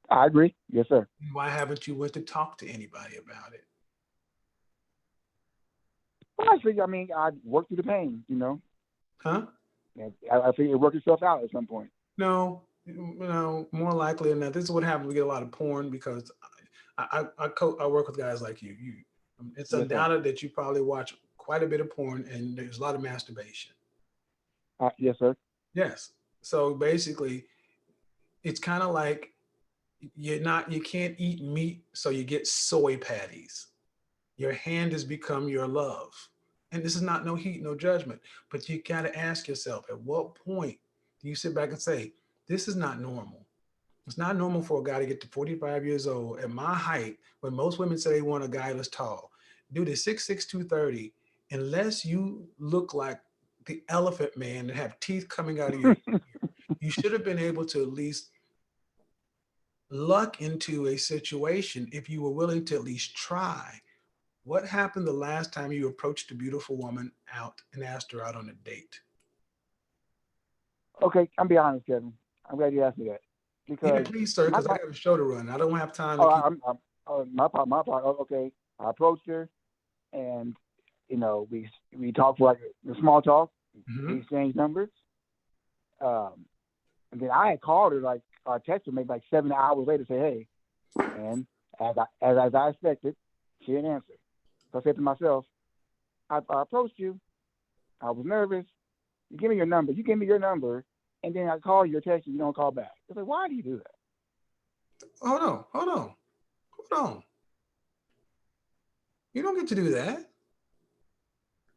I agree. Yes, sir. Why haven't you went to talk to anybody about it? Well, I mean, I worked through the pain. Huh? I think it worked itself out at some point. No, more likely than not. This is what happens. We get a lot of porn because I work with guys like you. It's undoubted that you probably watch quite a bit of porn and there's a lot of masturbation. Yes, sir. Yes. So basically, it's kind of like you can't eat meat, so you get soy patties. Your hand has become your love. And this is not no heat, no judgment, but you got to ask yourself, at what point do you sit back and say, this is not normal? It's not normal for a guy to get to 45 years old at my height, when most women say they want a guy that's tall. Dude is 6'6", 230, unless you look like the elephant man and have teeth coming out of your ear. You should have been able to at least luck into a situation if you were willing to at least try. What happened the last time you approached a beautiful woman out and asked her out on a date? Okay, I'm be honest, Kevin. I'm glad you asked me that Yeah, because please, sir, my because I part. got a show to run. I don't have time to Oh, keep. my part. My part. Oh, okay, I approached her, and we talked for like a small talk. We Mhm. exchanged numbers. Um, and then I had called her like or texted her maybe like 7 hours later, say, hey, and as I expected, she didn't answer. So I said to myself, I approached you. I was nervous. You give me your number. You give me your number, and then I call you or text you. You don't call back. It's like, why do you do that? Hold on, hold on, hold on. You don't get to do that.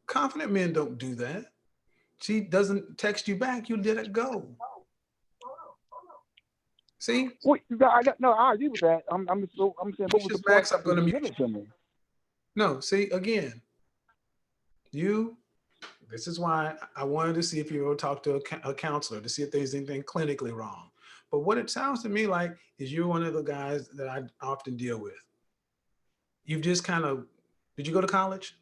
Confident men don't do that. She doesn't text you back. You let it go. See, Wait, no, I agree with that. I'm saying, what was the Keisha's point Max, I'm of going to you mute giving it you. to me? No, see, again, you, this is why I wanted to see if you ever talk to a counselor to see if there's anything clinically wrong. But what it sounds to me like is you're one of the guys that I often deal with. You've just kind of, did you go to college?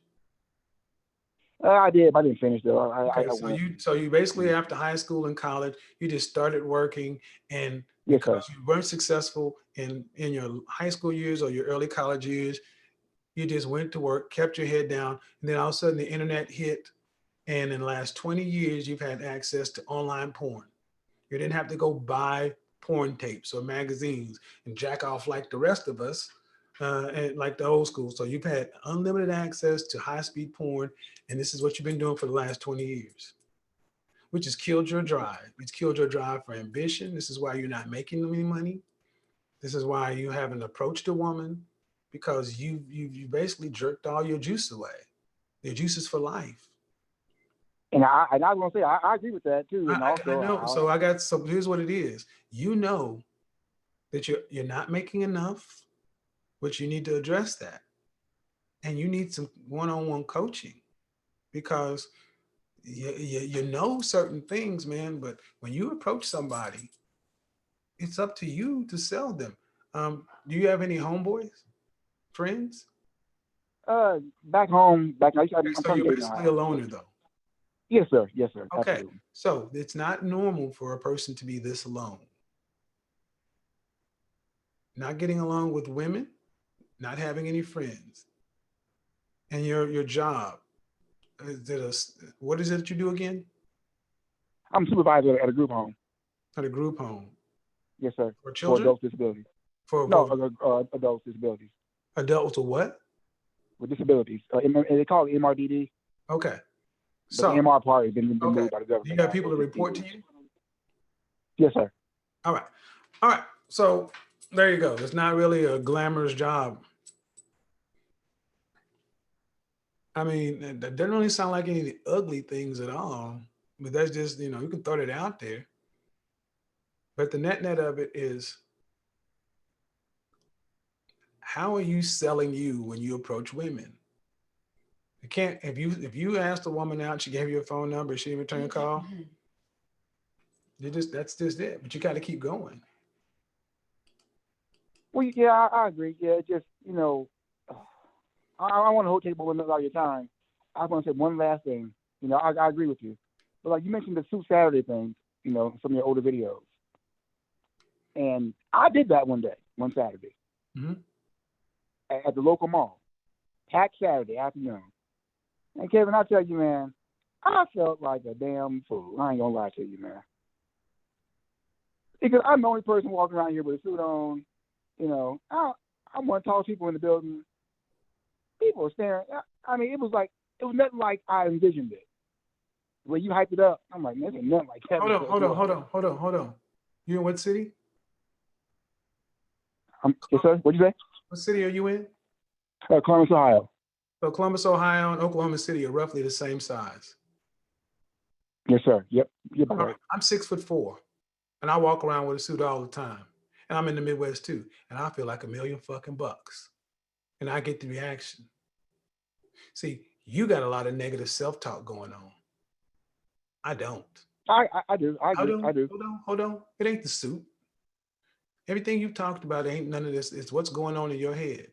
I did, but I didn't finish though. Okay, I so went. you basically after high school and college, you just started working, and Yes, sir. because you weren't successful in your high school years or your early college years, you just went to work, kept your head down, and then all of a sudden the internet hit, and in the last 20 years you've had access to online porn. You didn't have to go buy porn tapes or magazines and jack off like the rest of us, and like the old school. So you've had unlimited access to high-speed porn, and this is what you've been doing for the last 20 years, which has killed your drive. It's killed your drive for ambition. This is why you're not making any money. This is why you haven't approached a woman, because you basically jerked all your juice away. Your juices for life. And I was gonna say I agree with that too. And I also, know. So here's what it is. You know that you're not making enough, but you need to address that, and you need some one-on-one coaching, because you know certain things, man. But when you approach somebody, it's up to you to sell them. Do you have any homeboys, friends? back home, Okay, I'm so from you're Dayton, basically a Ohio. loner, though. Yes, sir. Yes, sir. Okay, Absolutely. so it's not normal for a person to be this alone. Not getting along with women, not having any friends, and your job. What is it that you do again? I'm supervisor at a group home. At a group home Yes, sir. for For children, adults with disabilities. for, No, for adults with disabilities. adults or what? With disabilities. They call it MRDD, Okay, but the so MR part has been okay, moved by the do you government have now, people so to it's report to DD. you? Yes, sir. All right, all right. So there you go. It's not really a glamorous job. I mean, that doesn't really sound like any of the ugly things at all. But that's just, you can throw it out there. But the net of it is, how are you selling you when you approach women? You can't, if you asked a woman out, she gave you a phone number, she didn't return a You haven't call, heard. that's just it. But you got to keep going. Well, yeah, I agree. Yeah, it just I want to hold table with all your time. I want to say one last thing. I agree with you, but like you mentioned the Suit Saturday thing. Some of your older videos, and I did that one Saturday Mm-hmm. at the local mall, packed Saturday afternoon. And Kevin, I tell you, man, I felt like a damn fool. I ain't gonna lie to you, man, because I'm the only person walking around here with a suit on. I want to talk to people in the building. People are staring. I mean, it was nothing like I envisioned it. When you hype it up, I'm like, man, there's nothing like Kevin said do all this. Hold on. You in what city? Yes, sir. What'd you say? What city are you in? Columbus, Ohio. So Columbus, Ohio, and Oklahoma City are roughly the same size. Yes, sir. Yep. You're All right. right. I'm 6'4", and I walk around with a suit all the time. And I'm in the Midwest too, and I feel like a million fucking bucks. And I get the reaction. See, you got a lot of negative self-talk going on. I don't. I do. I agree. I do. Hold on. It ain't the suit. Everything you've talked about ain't none of this. It's what's going on in your head.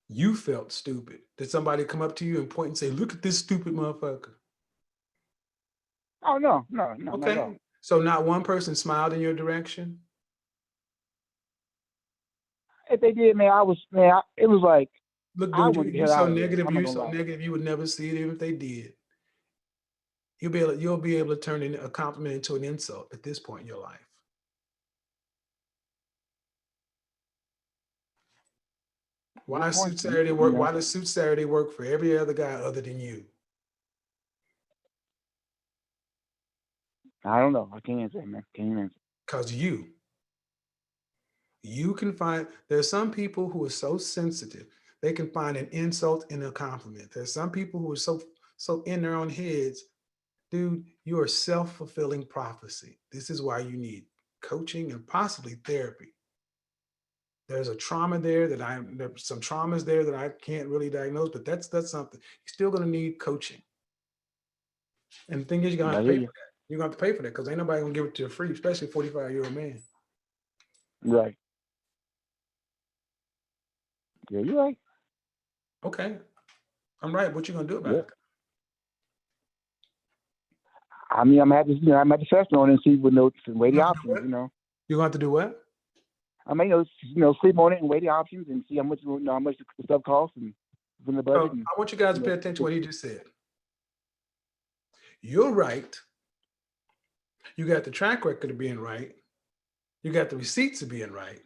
You felt stupid. Did somebody come up to you and point and say, look at this stupid motherfucker? Oh no, not at Okay. all. So not one person smiled in your direction? If they did, man, it was like Look, I dude, wanted to get you the hell so out of there. negative, I'm not gonna lie. you would never see it even if they did. You'll be able to turn a compliment into an insult at this point in your life. Why Good does point. Suit Saturday You work? know, Why does Suit Saturday work for every other guy other than you? I don't know. I can't answer, man. Can't answer. Because you can find, there's some people who are so sensitive, they can find an insult in a compliment. There's some people who are so in their own heads. Dude, you are self-fulfilling prophecy. This is why you need coaching and possibly therapy. There's a trauma there there's some traumas there that I can't really diagnose, but that's something. You're still going to need coaching. And the thing is, you're going to I have to hear pay you. for that. You're going to have to pay for that because ain't nobody going to give it to you free, especially a 45-year-old man. Right. Yeah, you're right. Okay, I'm right. What you going to do about Yeah. it? I mean, I'm at I'm at the festival and see what weigh the You're going to do options. what? You know, You're going to have to do what? I mean, sleep on it and weigh the options and see how much the stuff costs and within the So budget. And, I want you guys to pay attention to what he just said. You're right. You got the track record of being right. You got the receipts of being right.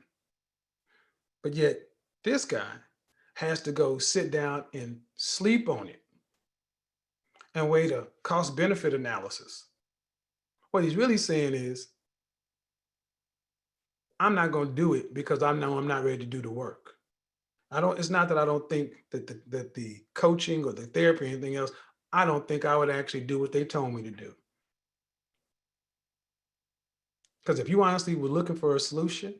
But yet this guy has to go sit down and sleep on it and weigh the cost benefit analysis. What he's really saying is, I'm not going to do it because I know I'm not ready to do the work. It's not that I don't think that the coaching or the therapy or anything else, I don't think I would actually do what they told me to do. Because if you honestly were looking for a solution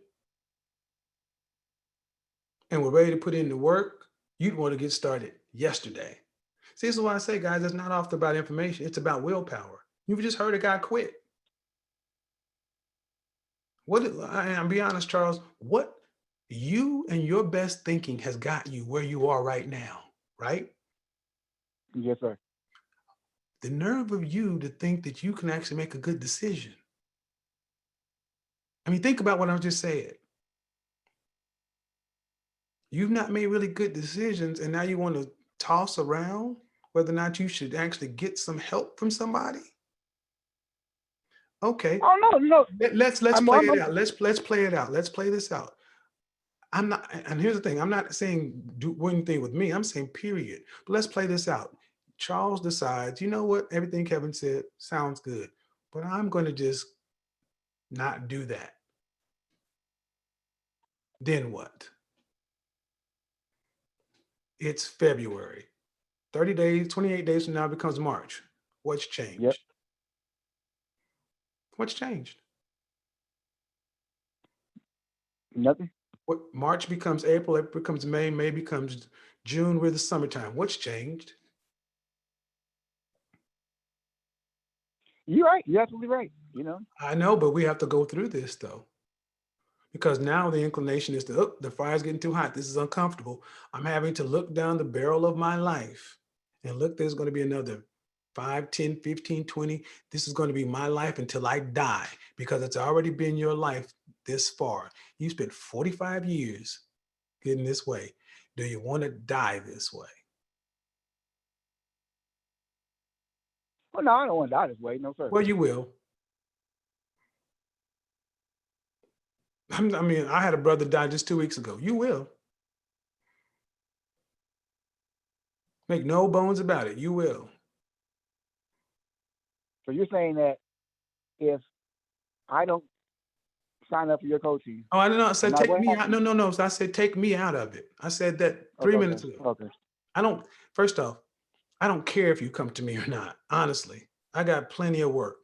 and were ready to put in the work, you'd want to get started yesterday. See, this is why I say, guys, it's not often about information. It's about willpower. You've just heard a guy quit. I'll be honest, Charles, what you and your best thinking has got you where you are right now, right? yes, sir. The nerve of you to think that you can actually make a good decision. I mean, think about what I just said. You've not made really good decisions, and now you want to toss around whether or not you should actually get some help from somebody. Okay, Oh no. let's I'm, play I'm, it I'm out. Let's play it out. Let's play this out. I'm not, and here's the thing. I'm not saying do one thing with me. I'm saying period. But let's play this out. Charles decides, you know what? Everything Kevin said sounds good, but I'm going to just not do that. Then what? It's February. 30 days, 28 days from now becomes March. What's changed? Yep. What's changed? nothing. What March becomes April, April becomes May, May becomes June. We're the summertime. What's changed? You're right. You're absolutely right. You know. I know, but we have to go through this though. Because now the inclination is to, oh, the fire's getting too hot. This is uncomfortable. I'm having to look down the barrel of my life and look, there's going to be another 5, 10, 15, 20. This is going to be my life until I die because it's already been your life this far. You spent 45 years getting this way. Do you want to die this way? Well, no, I don't want to die this way. No, sir. Well, you will. I mean, I had a brother die just 2 weeks ago. You will. Make no bones about it. You will. So you're saying that if I don't sign up for your coaching, Oh, I don't know. I said, am I take what me out. happened? No. So I said, take me out of it. I said that 3 minutes ago. Okay. I don't, first off, I don't care if you come to me or not. Honestly, I got plenty of work.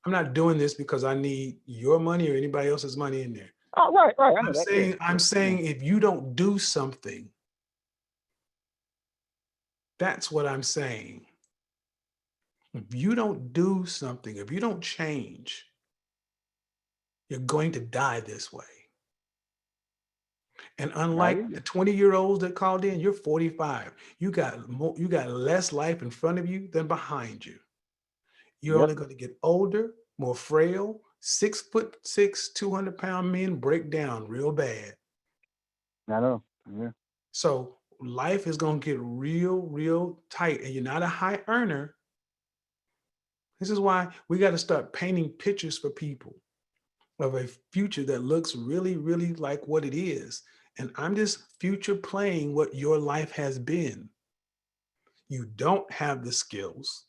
I'm not doing this because I need your money or anybody else's money in there. Oh, right. I know that. I'm saying if you don't do something, that's what I'm saying. If you don't do something, if you don't change, you're going to die this way. And unlike the 20-year-olds that called in, you're 45. You got less life in front of you than behind you. You're only going to get older, more frail. 6'6", 200-pound men break down real bad. I know. Yeah. So life is going to get real, real tight, and you're not a high earner. This is why we got to start painting pictures for people of a future that looks really, really like what it is. And I'm just future playing what your life has been. You don't have the skills,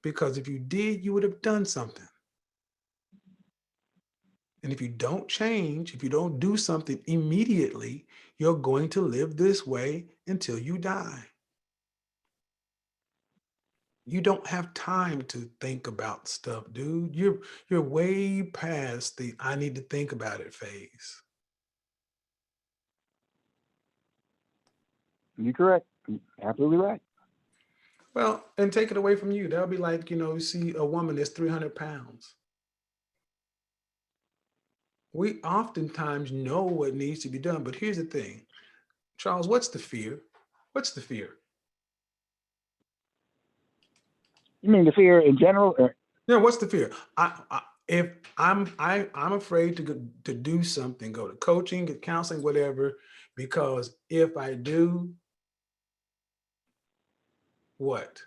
because if you did, you would have done something. And if you don't change, if you don't do something immediately, you're going to live this way until you die. You don't have time to think about stuff, dude. You're way past the I need to think about it phase. You're correct. You're absolutely right. Well, and take it away from you. That'll be like, you see a woman that's 300 pounds. We oftentimes know what needs to be done, but here's the thing. Charles, what's the fear? What's the fear? You mean the fear in general? Yeah, what's the fear? If I'm afraid to do something, go to coaching, get counseling, whatever, because if I do, what?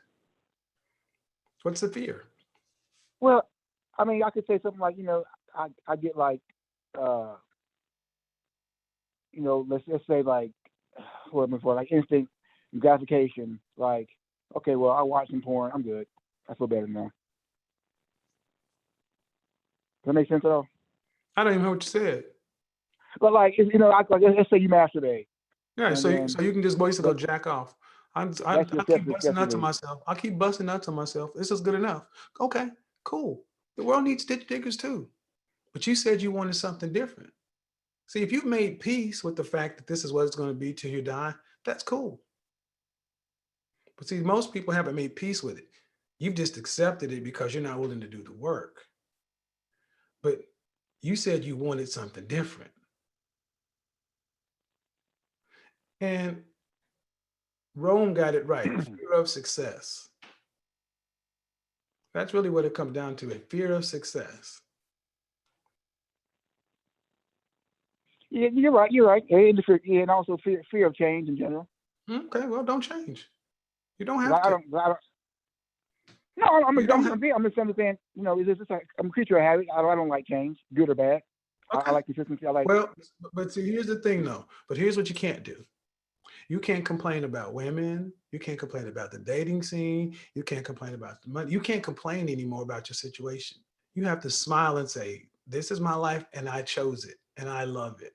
What's the fear? Well, I mean, I could say something like, I get like, let's say like, what am I for? Like instant gratification. Like, okay, well, I watch some porn. I'm good. I feel better now. Does that make sense at all? I don't even know what you said. But like, let's say you masturbate. Yeah, so you can just basically go jack off. I keep busting nuts to myself. I keep busting nuts on myself. This is good enough. Okay, cool. The world needs ditch diggers too. But you said you wanted something different. See, if you've made peace with the fact that this is what it's going to be till you die, that's cool. But see, most people haven't made peace with it. You've just accepted it because you're not willing to do the work. But you said you wanted something different. And Rome got it right. Fear of success. That's really what it comes down to, a fear of success. Yeah, you're right. You're right. And also fear of change in general. Okay, well, don't change. You don't have I to. don't. No, I'm just understanding. It's just I'm a creature of habit. I don't like change, good or bad. Okay. I like consistency. Well, but see, here's the thing, though. But here's what you can't do. You can't complain about women. You can't complain about the dating scene. You can't complain about the money. You can't complain anymore about your situation. You have to smile and say, this is my life and I chose it and I love it.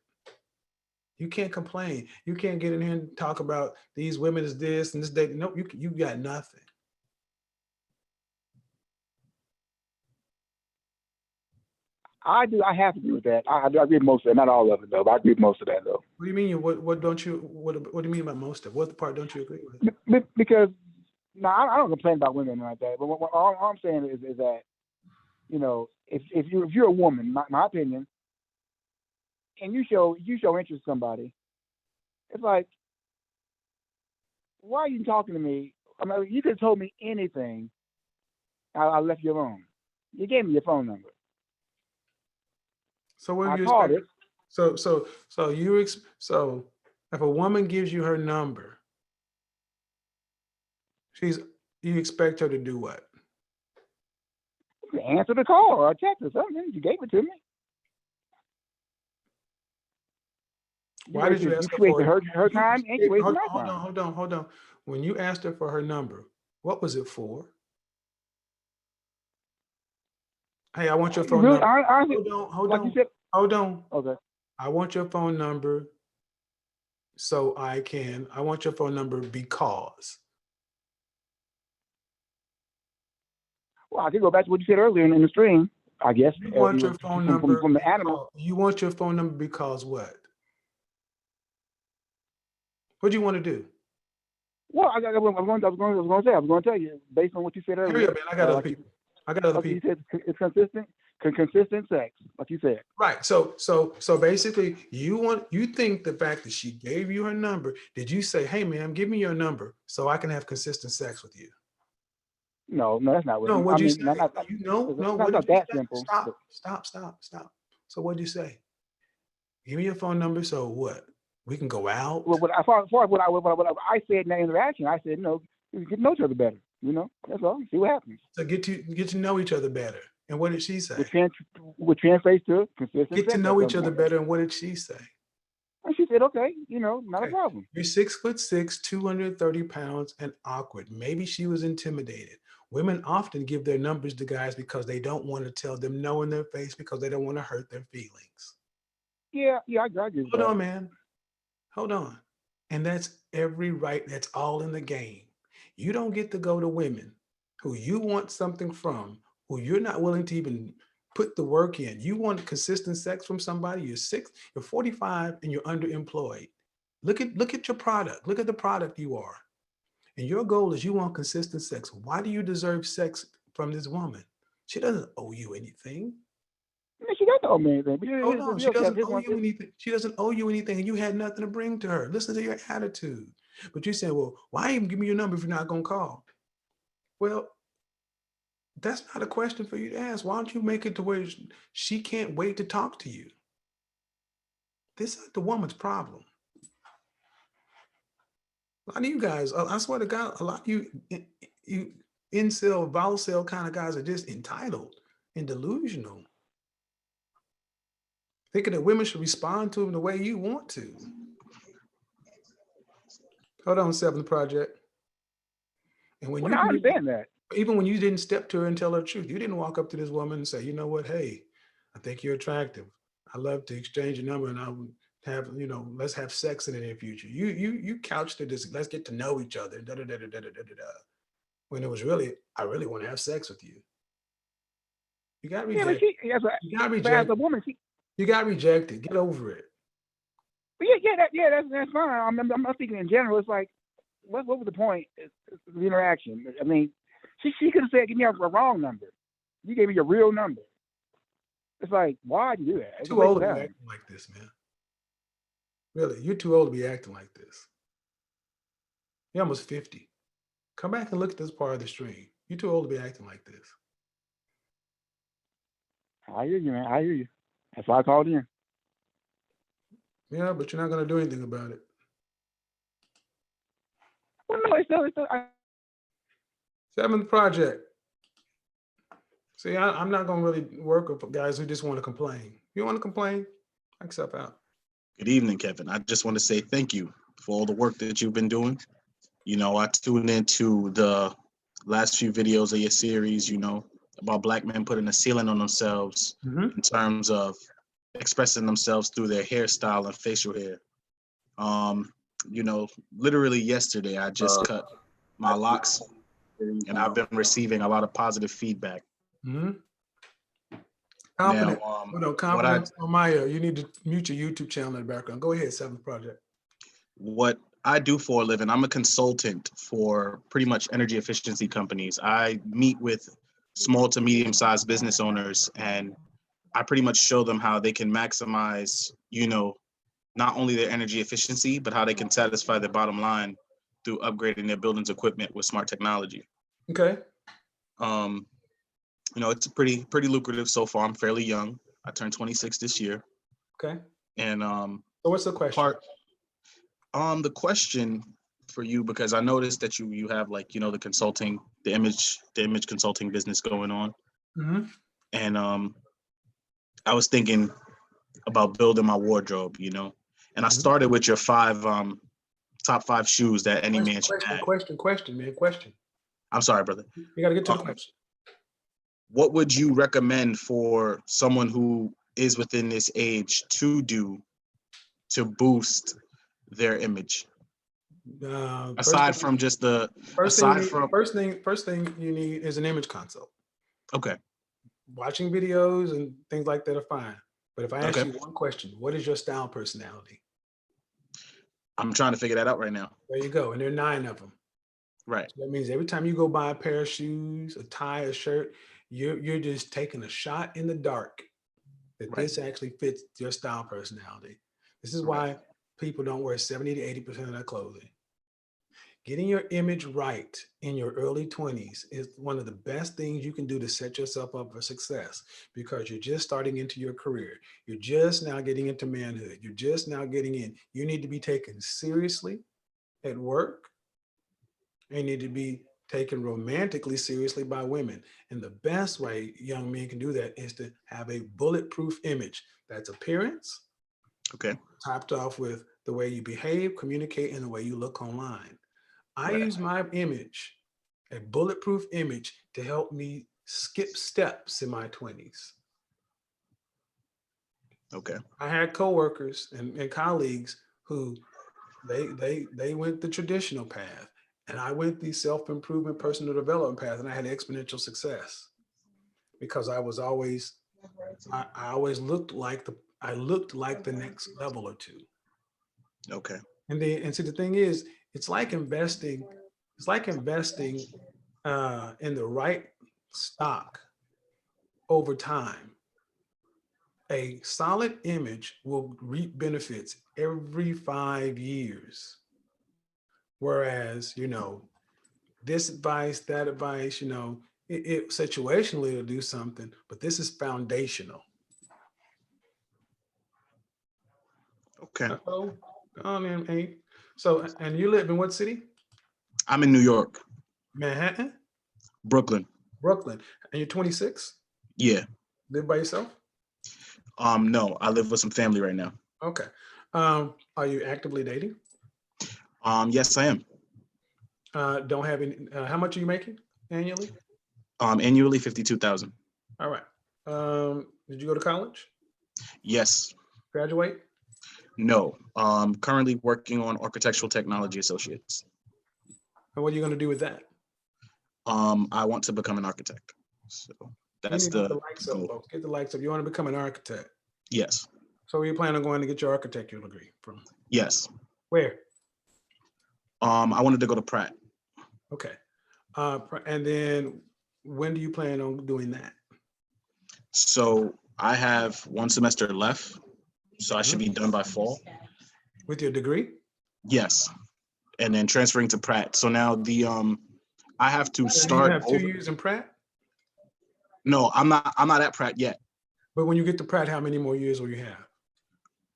You can't complain. You can't get in here and talk about these women is this and this dating. Nope, you got nothing. I do. I have to agree with that. I agree with most of it, not all of it though. But I agree with most of that though. What do you mean? What do you mean by most of? What part don't you agree with? Because I don't complain about women like that. But all I'm saying is that if you're a woman, my opinion, and you show interest in somebody, it's like, why are you talking to me? I mean, you could have told me anything. I left you alone. You gave me your phone number. So what do you expect? So if a woman gives you her number, you expect her to do what? Answer the call or a text or something. You gave it to me. Why did you ask her for her time? And you wasted my time. Hold on. When you asked her for her number, what was it for? Hey, I want your phone number. Hold on. Okay. I want your phone number so I want your phone number because. Well, I could go back to what you said earlier in the stream, I guess. You want your phone number from the animal. You want your phone number because what? What do you want to do? Well, I was going to tell you based on what you said Hurry earlier. up, man. I got other Like people. I got other like you people. said, it's consistent sex, like you said. Right. So basically, you think the fact that she gave you her number, did you say, hey ma'am, give me your number so I can have consistent sex with you? No, that's not what. No, I what'd you mean, say? not You know, no, not, what did not you that say? simple. But Stop. So what'd you say? Give me your phone number so what? We can go out. well, as far as what I said in that interaction, I said, you get to know each other better. That's all. See what happens. So get to know each other better. And what did she say? Which translates to consistent Get to sex know at each some other point. better. And what did she say? And she said, okay, not a Okay. problem. You're 6'6", 230 pounds, and awkward. Maybe she was intimidated. Women often give their numbers to guys because they don't want to tell them no in their face because they don't want to hurt their feelings. Yeah, I agree with Hold that. on, man. Hold on. And that's every right. That's all in the game. You don't get to go to women who you want something from, who you're not willing to even put the work in. You want consistent sex from somebody. You're 45 and you're underemployed. Look at your product. Look at the product you are. And your goal is you want consistent sex. Why do you deserve sex from this woman? She doesn't owe you anything. Yeah, she got to owe me anything. But Hold on. She doesn't owe one you anything. She doesn't owe you anything, and you had nothing to bring to her. Listen to your attitude. But you saying, well, why even give me your number if you're not going to call? Well, that's not a question for you to ask. Why don't you make it to where she can't wait to talk to you? This is the woman's problem. A lot of you guys, I swear to God, a lot of you incel, volcel kind of guys are just entitled and delusional. Thinking that women should respond to them the way you want to. Hold on, Seventh Project. And when I understand that. even when you didn't step to her and tell her the truth, you didn't walk up to this woman and say, you know what, hey, I think you're attractive. I'd love to exchange a number and I would have, let's have sex in the near future. You couched it as let's get to know each other. When it was really, I really want to have sex with you. You got rejected. You got but as rejected. a woman, You got rejected. Get over it. But that's fine. I'm not speaking in general. It's like, what was the point of the interaction? I mean, she could have said, give me a wrong number. You gave me your real number. It's like, why'd you do that? It's Too old to be acting like this, man. Really, you're too old to be acting like this. You're almost 50. Come back and look at this part of the stream. You're too old to be acting like this. I hear you, man. I hear you. That's why I called in. Yeah, but you're not going to do anything about it. Well, no, it's still. Seventh Project. See, I'm not going to really work with guys who just want to complain. You want to complain? Knock yourself out. Good evening, Kevin. I just want to say thank you for all the work that you've been doing. I tuned into the last few videos of your series, about Black men putting a ceiling on themselves in terms of expressing themselves through their hairstyle and facial hair. Literally yesterday, I just cut my locks, and I've been receiving a lot of positive feedback. Confidence on Maya. You need to mute your YouTube channel in the background. Go ahead, Seventh Project. What I do for a living, I'm a consultant for pretty much energy efficiency companies. I meet with small to medium-sized business owners, and I pretty much show them how they can maximize, not only their energy efficiency, but how they can satisfy their bottom line through upgrading their buildings equipment with smart technology. Okay. It's pretty lucrative so far. I'm fairly young. I turned 26 this year. Okay. And so what's the question? The question for you, because I noticed that you have the consulting, the image consulting business going on. And I was thinking about building my wardrobe, and I started with your top 5 shoes that any man should have. Question. I'm sorry, brother. You got to get to the question. What would you recommend for someone who is within this age to do to boost their image? Aside from just the first thing you need is an image consult. Okay. Watching videos and things like that are fine. But if I ask you one question, what is your style personality? I'm trying to figure that out right now. There you go. And there are 9 of them. Right. That means every time you go buy a pair of shoes, a tie, a shirt, you're just taking a shot in the dark that Right. this actually fits your style personality. This is Right. why people don't wear 70 to 80% of their clothing. Getting your image right in your early 20s is one of the best things you can do to set yourself up for success, because you're just starting into your career. You're just now getting into manhood. You're just now getting in. You need to be taken seriously at work. You need to be taken romantically seriously by women. And the best way young men can do that is to have a bulletproof image. That's appearance, Okay. topped off with the way you behave, communicate, and the way you look online. I Right. use my image, a bulletproof image, to help me skip steps in my 20s. Okay. I had coworkers and colleagues who they went the traditional path, and I went the self-improvement, personal development path, and I had exponential success because I always looked like the next level or two. Okay. And see, the thing is, it's like investing. It's like investing in the right stock over time. A solid image will reap benefits every 5 years. Whereas, this advice, that advice, it situationally will do something, but this is foundational. Okay. Oh, man, hey. So, and you live in what city? I'm in New York, Manhattan, Brooklyn. Brooklyn, and you're 26. Yeah. Live by yourself? No, I live with some family right now. Okay. Are you actively dating? Yes, I am. Don't have any. How much are you making annually? Annually 52,000. All right. Did you go to college? Yes. Graduate? No. Currently working on architectural technology associates. And what are you going to do with that? I want to become an architect. So You that's need to get the the likes up, goal. folks. Get the likes up. You want to become an architect. Yes. So where you plan on going to get your architectural degree from? Yes. Where? I wanted to go to Pratt. Okay. And then when do you plan on doing that? So I have one semester left. So I should Mhm. be done by fall. With your degree? Yes. And then transferring to Pratt. So now I have to So you start have 2 over. years in Pratt? No, I'm not at Pratt yet. But when you get to Pratt, how many more years will you have?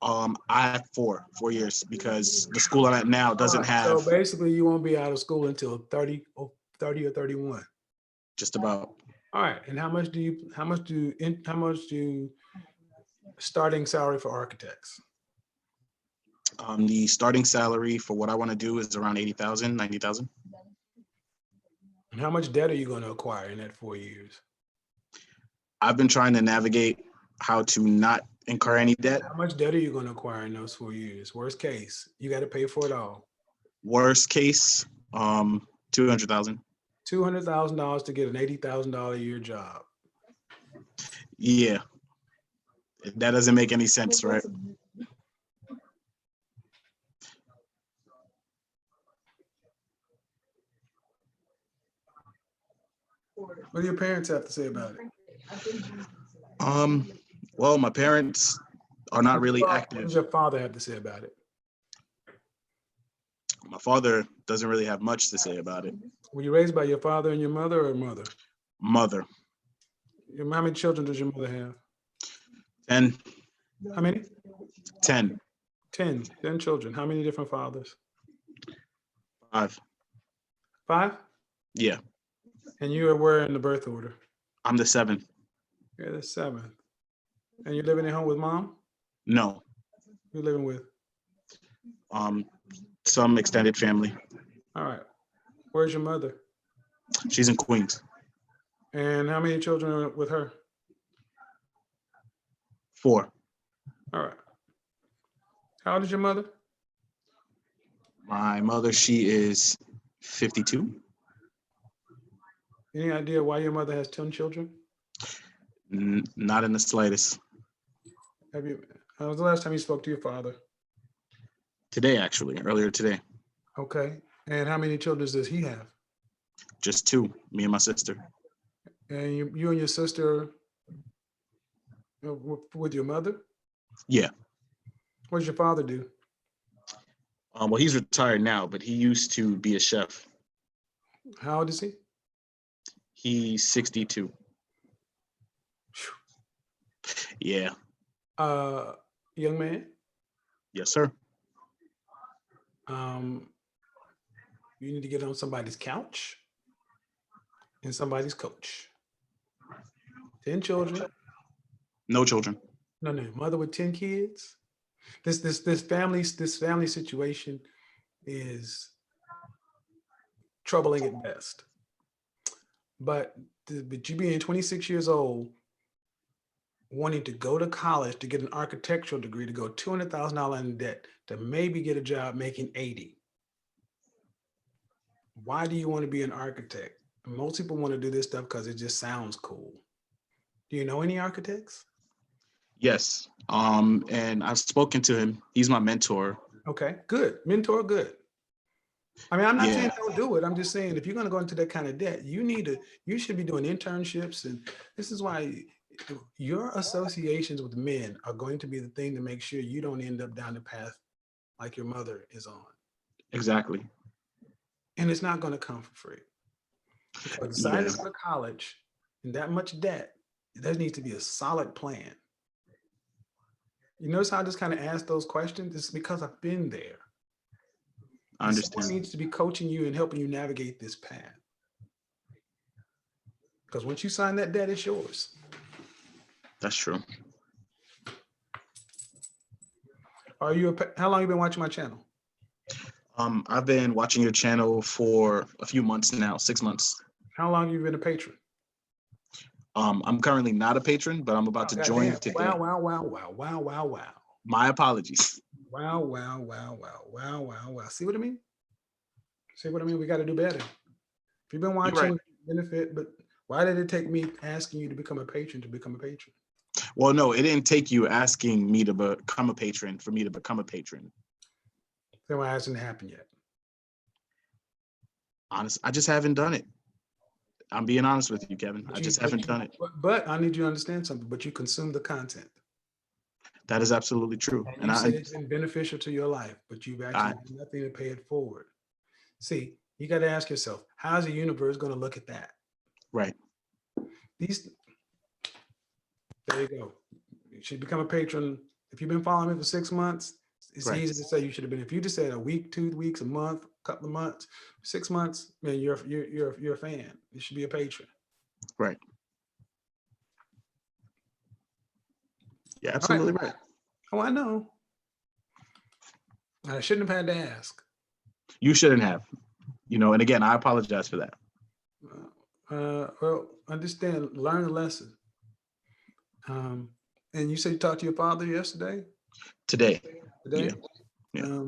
I have 4 years because the school I'm at now doesn't All right. So have basically you won't be out of school until 30 or 31. just about. All right. And how much do starting salary for architects? The starting salary for what I want to do is around 80,000, 90,000. And how much debt are you going to acquire in that 4 years? I've been trying to navigate how to not incur any debt. How much debt are you going to acquire in those 4 years? Worst case, you got to pay for it all. Worst case, 200,000. $200,000 to get an $80,000 a year job. Yeah, that doesn't make any sense, right? What do your parents have to say about it? Well, my parents are not really What active. does your father have to say about it? My father doesn't really have much to say about it. Were you raised by your father and your mother, or mother? Mother, How many children does your mother have? 10, How many? 10, 10 children. How many different fathers? 5. 5? Yeah, And you are where in the birth order? I'm the 7th. You're the 7th. And you're living at home with mom? No, You're living with? some extended family. All right. Where's your mother? She's in Queens. And how many children are with her? 4. All right. How old is your mother? My mother, she is 52. Any idea why your mother has 10 children? Not in the slightest. When was the last time you spoke to your father? Today, actually, earlier today. Okay. And how many children does he have? Just two, me and my sister. And you and your sister with your mother? Yeah. What does your father do? Well, he's retired now, but he used to be a chef. How old is he? He's 62. Yeah. Young man, Yes, sir. you need to get on somebody's couch and somebody's coach. 10 children. No children. No, mother with 10 kids. This family situation is troubling at best. But you being 26 years old, wanting to go to college to get an architectural degree, to go $200,000 in debt, to maybe get a job making 80. Why do you want to be an architect? Most people want to do this stuff because it just sounds cool. Do you know any architects? Yes. And I've spoken to him. He's my mentor. Okay, good. Mentor, good. I mean, I'm not saying Yeah. don't do it. I'm just saying if you're going to go into that kind of debt, you should be doing internships. And this is why your associations with men are going to be the thing to make sure you don't end up down the path like your mother is on. Exactly. And it's not going to come for free. Because deciding to go to college and that much debt, there needs to be a solid plan. You notice how I just kind of ask those questions? It's because I've been there. I understand. Someone needs to be coaching you and helping you navigate this path. Because once you sign that debt, it's yours. That's true. How long you been watching my channel? I've been watching your channel for a few months now, 6 months. How long have you been a patron? I'm currently not a patron, but I'm about to join today. Wow. My apologies. Wow. See what I mean? We got to do better. If you've been watching, right. benefit, but why did it take me asking you to become a patron to become a patron? Well, no, it didn't take you asking me to become a patron for me to become a patron. Then why hasn't it happened yet? Honest, I just haven't done it. I'm being honest with you, Kevin. I just haven't done it. But I need you to understand something. But you consume the content. That is absolutely true. And you said it's been beneficial to your life, but you've actually done nothing to pay it forward. See, you got to ask yourself, how's the universe going to look at that? Right. There you go. You should become a patron. If you've been following me for 6 months, it's easy to say you should have been. If you just said a week, 2 weeks, a month, a couple of months, 6 months, man, you're a fan. You should be a patron. Right. Yeah, absolutely right. Oh, I know. I shouldn't have had to ask. You shouldn't have. And again, I apologize for that. Well, understand, learn the lesson. And you said you talked to your father yesterday? Today? Yeah. Yeah.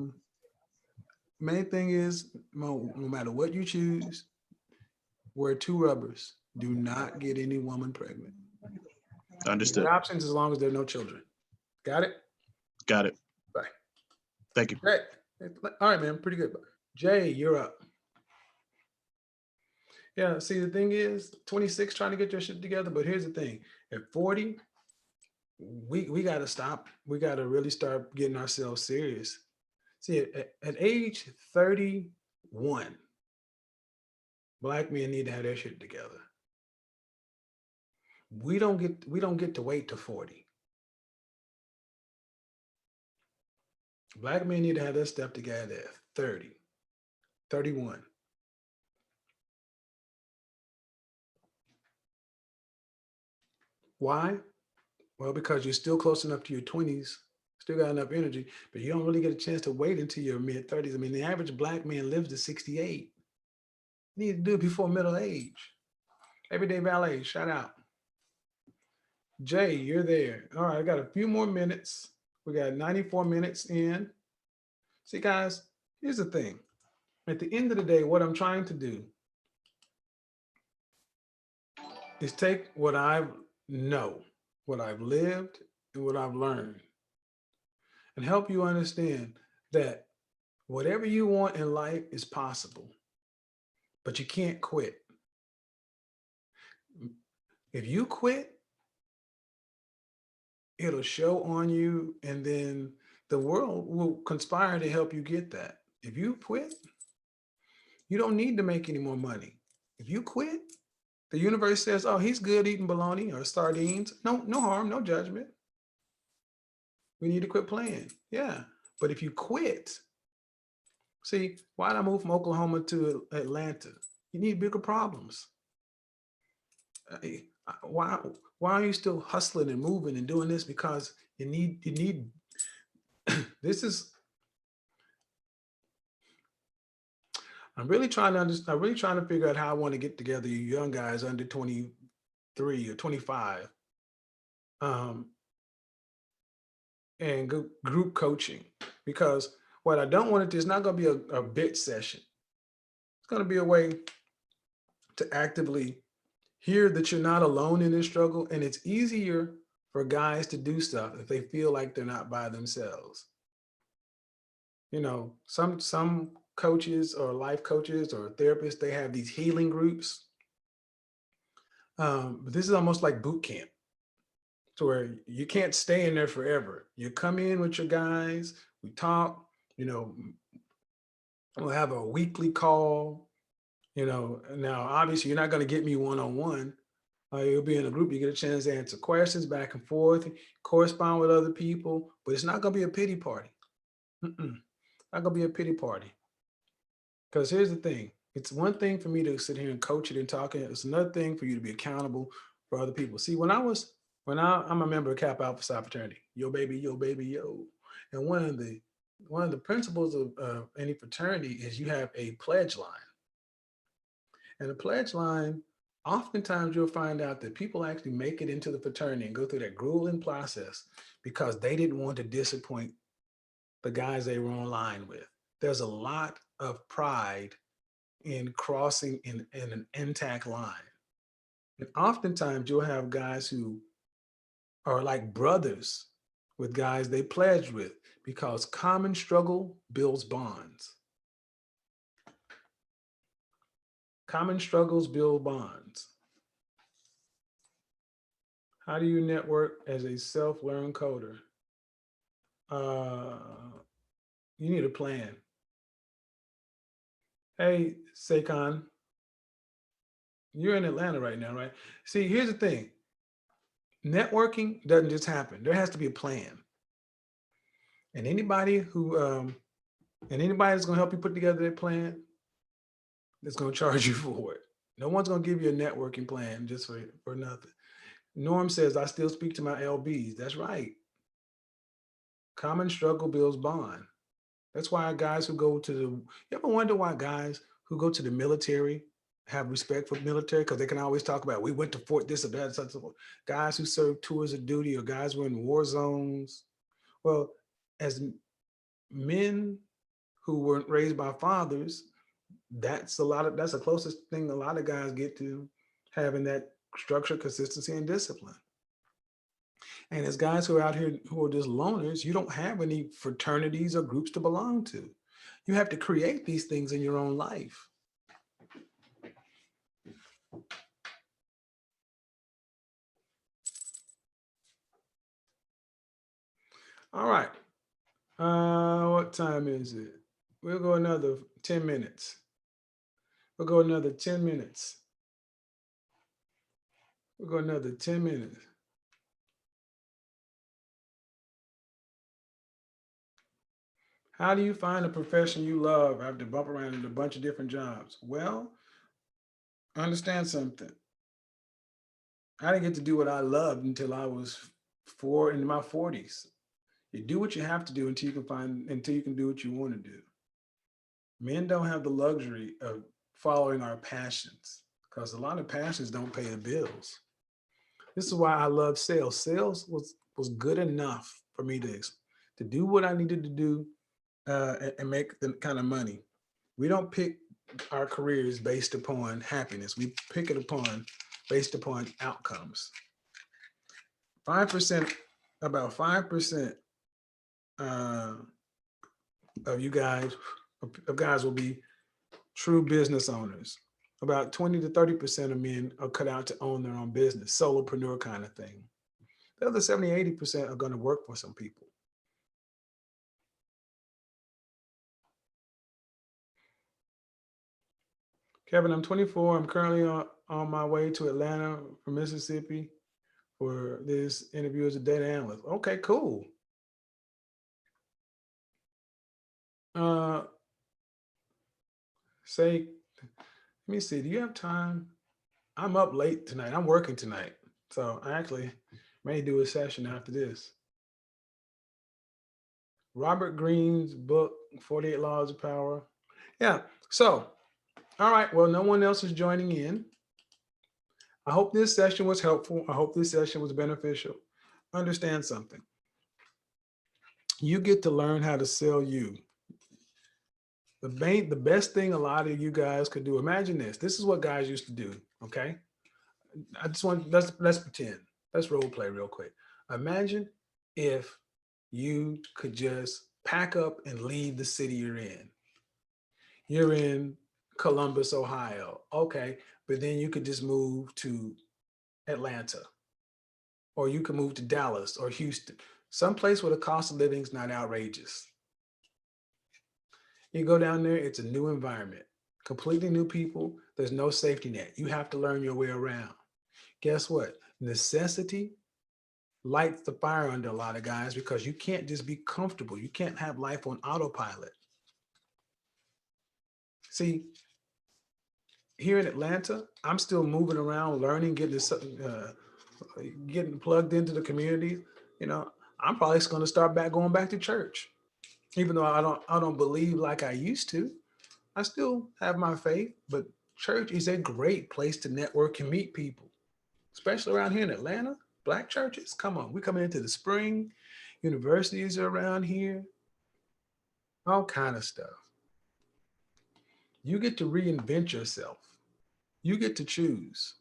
Main thing is, no matter what you choose, wear 2 rubbers. Do not get any woman pregnant. Understood. The options as long as there are no children. Got it? Got it. Bye. Thank you. Great. All right, man. Pretty good. Jay, you're up. Yeah, see, the thing is, 26 trying to get your shit together, but here's the thing. At 40, we got to stop. We got to really start getting ourselves serious. See, at age 31, Black men need to have their shit together. We don't get to wait to 40. Black men need to have their stuff together at 30, 31. Why? Well, because you're still close enough to your 20s, still got enough energy, but you don't really get a chance to wait until your mid-30s. I mean, the average Black man lives to 68. You need to do it before middle age. Everyday Valet, shout out. Jay, you're there. All right, I got a few more minutes. We got 94 minutes in. See, guys, here's the thing. At the end of the day, what I'm trying to do is take what I know, what I've lived, and what I've learned, and help you understand that whatever you want in life is possible. but you can't quit. If you quit, it'll show on you, and then the world will conspire to help you get that. If you quit, you don't need to make any more money. If you quit, the universe says, oh, he's good eating bologna or sardines. No, no harm, no judgment. We need to quit playing. Yeah. But if you quit, see, why did I move from Oklahoma to Atlanta? You need bigger problems. Why are you still hustling and moving and doing this? Because you need this is, I'm really trying to understand, I'm really trying to figure out how I want to get together you young guys under 23 or 25 and group coaching, because what I don't want it to is not going to be a bit session. It's going to be a way to actively hear that you're not alone in this struggle, and it's easier for guys to do stuff if they feel like they're not by themselves. You know, some coaches or life coaches or therapists, they have these healing groups. But this is almost like boot camp, to where you can't stay in there forever. You come in with your guys, we talk, you know, we'll have a weekly call, you know. Now, obviously, you're not going to get me one-on-one. You'll be in a group, you get a chance to answer questions back and forth, correspond with other people, but it's not going to be a pity party. Not going to be a pity party. Because here's the thing. It's one thing for me to sit here and coach it and talk it. It's another thing for you to be accountable for other people. See, I'm a member of Kappa Alpha Psi fraternity, yo baby, yo. And one of the principles of any fraternity is you have a pledge line. And the pledge line, oftentimes you'll find out that people actually make it into the fraternity and go through that grueling process because they didn't want to disappoint the guys they were on line with. There's a lot of pride in crossing in an intact line. And oftentimes you'll have guys who are like brothers with guys they pledged with, because common struggle builds bonds. Common struggles build bonds. How do you network as a self-learned coder? You need a plan. Hey, Sakan, you're in Atlanta right now, right? See, here's the thing. Networking doesn't just happen. There has to be a plan. And anybody that's going to help you put together that plan, that's going to charge you for it. No one's going to give you a networking plan just for nothing. Norm says, I still speak to my LBs. That's right. Common struggle builds bond. That's why guys who go to you ever wonder why guys who go to the military have respect for the military? Because they can always talk about, we went to Fort this or that, such. Guys who serve tours of duty, or guys who are in war zones. Well, as men who weren't raised by fathers, that's the closest thing a lot of guys get to having that structure, consistency, and discipline. And as guys who are out here who are just loners, you don't have any fraternities or groups to belong to. You have to create these things in your own life. All right. What time is it? We'll go another 10 minutes. We'll go another 10 minutes. We'll go another 10 minutes. How do you find a profession you love after bump around in a bunch of different jobs? Well, understand something. I didn't get to do what I loved until I was in my 40s. You do what you have to do until you can do what you want to do. Men don't have the luxury of following our passions, because a lot of passions don't pay the bills. This is why I love sales. Sales was good enough for me to do what I needed to do and make the kind of money. We don't pick our careers based upon happiness. We pick it based upon outcomes. 5%, about 5% of you guys will be true business owners. About 20 to 30% of men are cut out to own their own business, solopreneur kind of thing. The other 70, 80% are going to work for some people. Kevin, I'm 24. I'm currently on my way to Atlanta from Mississippi for this interview as a data analyst. Okay, cool. Say, let me see, do you have time? I'm up late tonight. I'm working tonight. So I actually may do a session after this. Robert Greene's book, 48 Laws of Power. Yeah. So, all right. Well, no one else is joining in. I hope this session was helpful. I hope this session was beneficial. Understand something. You get to learn how to sell you. The best thing a lot of you guys could do, imagine this. This is what guys used to do, okay? I just want, let's pretend. Let's role play real quick. Imagine if you could just pack up and leave the city you're in. You're in Columbus, Ohio. Okay, but then you could just move to Atlanta, or you could move to Dallas or Houston, someplace where the cost of living is not outrageous. You go down there, it's a new environment, completely new people. There's no safety net. You have to learn your way around. Guess what? Necessity lights the fire under a lot of guys because you can't just be comfortable. You can't have life on autopilot. See, here in Atlanta, I'm still moving around, learning, getting plugged into the community. You know, I'm probably going to start going back to church, even though I don't believe like I used to. I still have my faith, but church is a great place to network and meet people, especially around here in Atlanta. Black churches, come on, we're coming into the spring. Universities are around here, all kind of stuff. You get to reinvent yourself. You get to choose.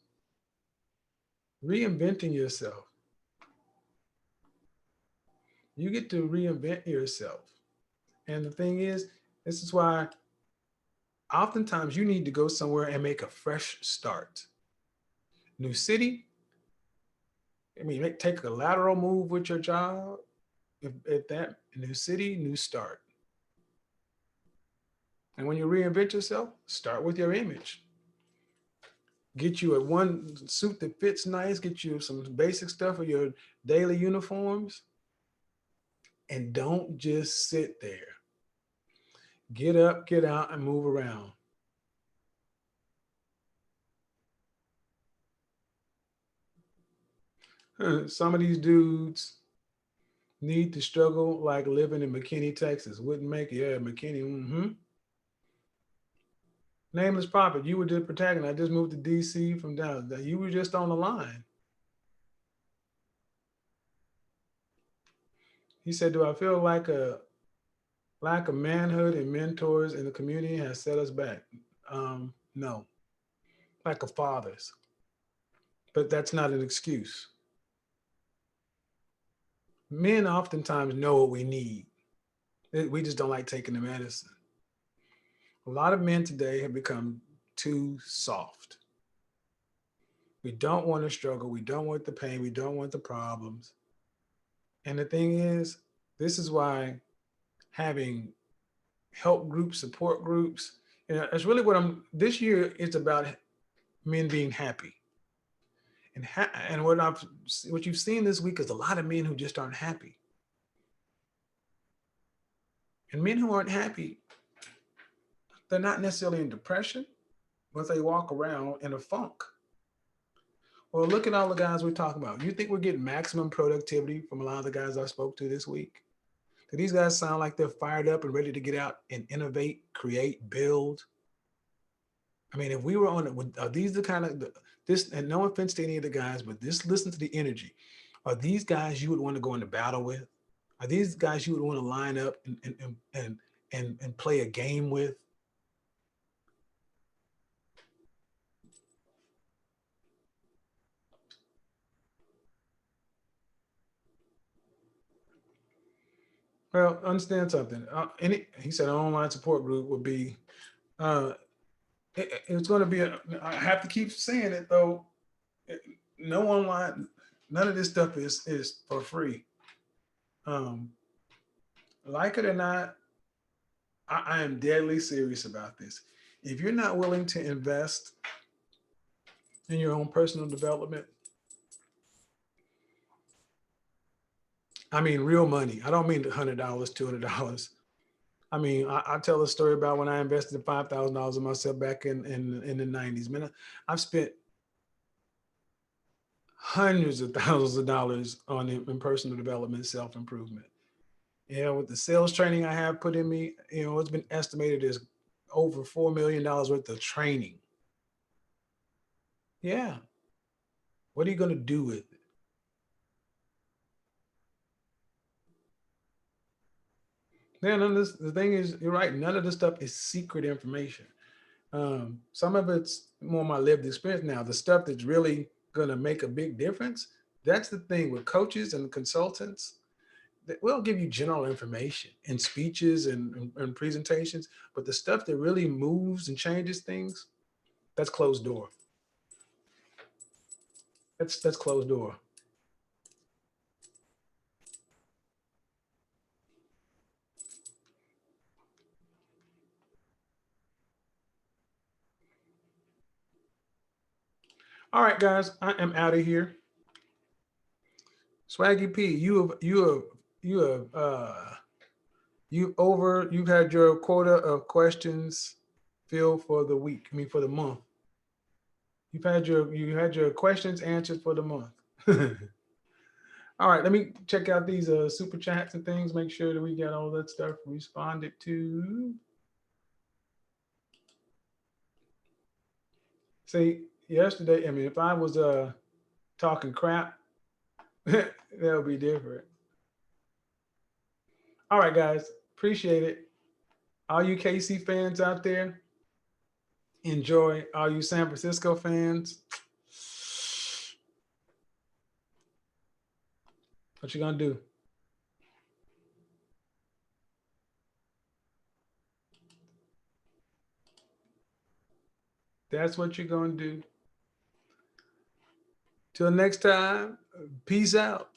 Reinventing yourself. You get to reinvent yourself. And the thing is, this is why oftentimes you need to go somewhere and make a fresh start. New city, I mean, take a lateral move with your job. If that new city, new start. And when you reinvent yourself, start with your image. Get you a one suit that fits nice, get you some basic stuff for your daily uniforms, and don't just sit there. Get up, get out, and move around. Some of these dudes need to struggle like living in McKinney, Texas. Wouldn't make it. Yeah, McKinney. Mm-hmm. Nameless Prophet, you were the protagonist. I just moved to DC from down. You were just on the line. He said, do I feel like a lack of manhood and mentors in the community has set us back? No, lack of fathers. But that's not an excuse. Men oftentimes know what we need. We just don't like taking the medicine. A lot of men today have become too soft. We don't want to struggle. We don't want the pain. We don't want the problems. And the thing is, this is why having help groups, support groups, it's really this year it's about men being happy. And what you've seen this week is a lot of men who just aren't happy. And men who aren't happy, they're not necessarily in depression, but they walk around in a funk. Well, look at all the guys we're talking about. You think we're getting maximum productivity from a lot of the guys I spoke to this week? Do these guys sound like they're fired up and ready to get out and innovate, create, build? I mean, if we were are these the kind of this? And no offense to any of the guys, but listen to the energy. Are these guys you would want to go into battle with? Are these guys you would want to line up and play a game with? Well, understand something. He said an online support group would be it's going to be, I have to keep saying it though. No online, none of this stuff is for free. Um, like it or not, I am deadly serious about this. If you're not willing to invest in your own personal development, I mean, real money. I don't mean $100, $200. I mean, I tell a story about when I invested $5,000 in myself back in the 90s. Man, I've spent hundreds of thousands of dollars on in personal development, self-improvement. You know, with the sales training I have put in me, you know, it's been estimated as over $4 million worth of training. Yeah. What are you going to do with it? Yeah, none of this, the thing is, you're right. None of this stuff is secret information. Some of it's more my lived experience now. The stuff that's really going to make a big difference. That's the thing with coaches and consultants. We'll give you general information and speeches and presentations, but the stuff that really moves and changes things, that's closed door. That's closed door. All right, guys, I am out of here. Swaggy P, you've had your quota of questions filled for the week. I mean for the month. You had your questions answered for the month. All right, let me check out these super chats and things. Make sure that we got all that stuff responded to. See, yesterday, I mean, if I was talking crap, that would be different. All right, guys, appreciate it. All you KC fans out there, enjoy. All you San Francisco fans, what you gonna do? That's what you're gonna do. Till next time, peace out.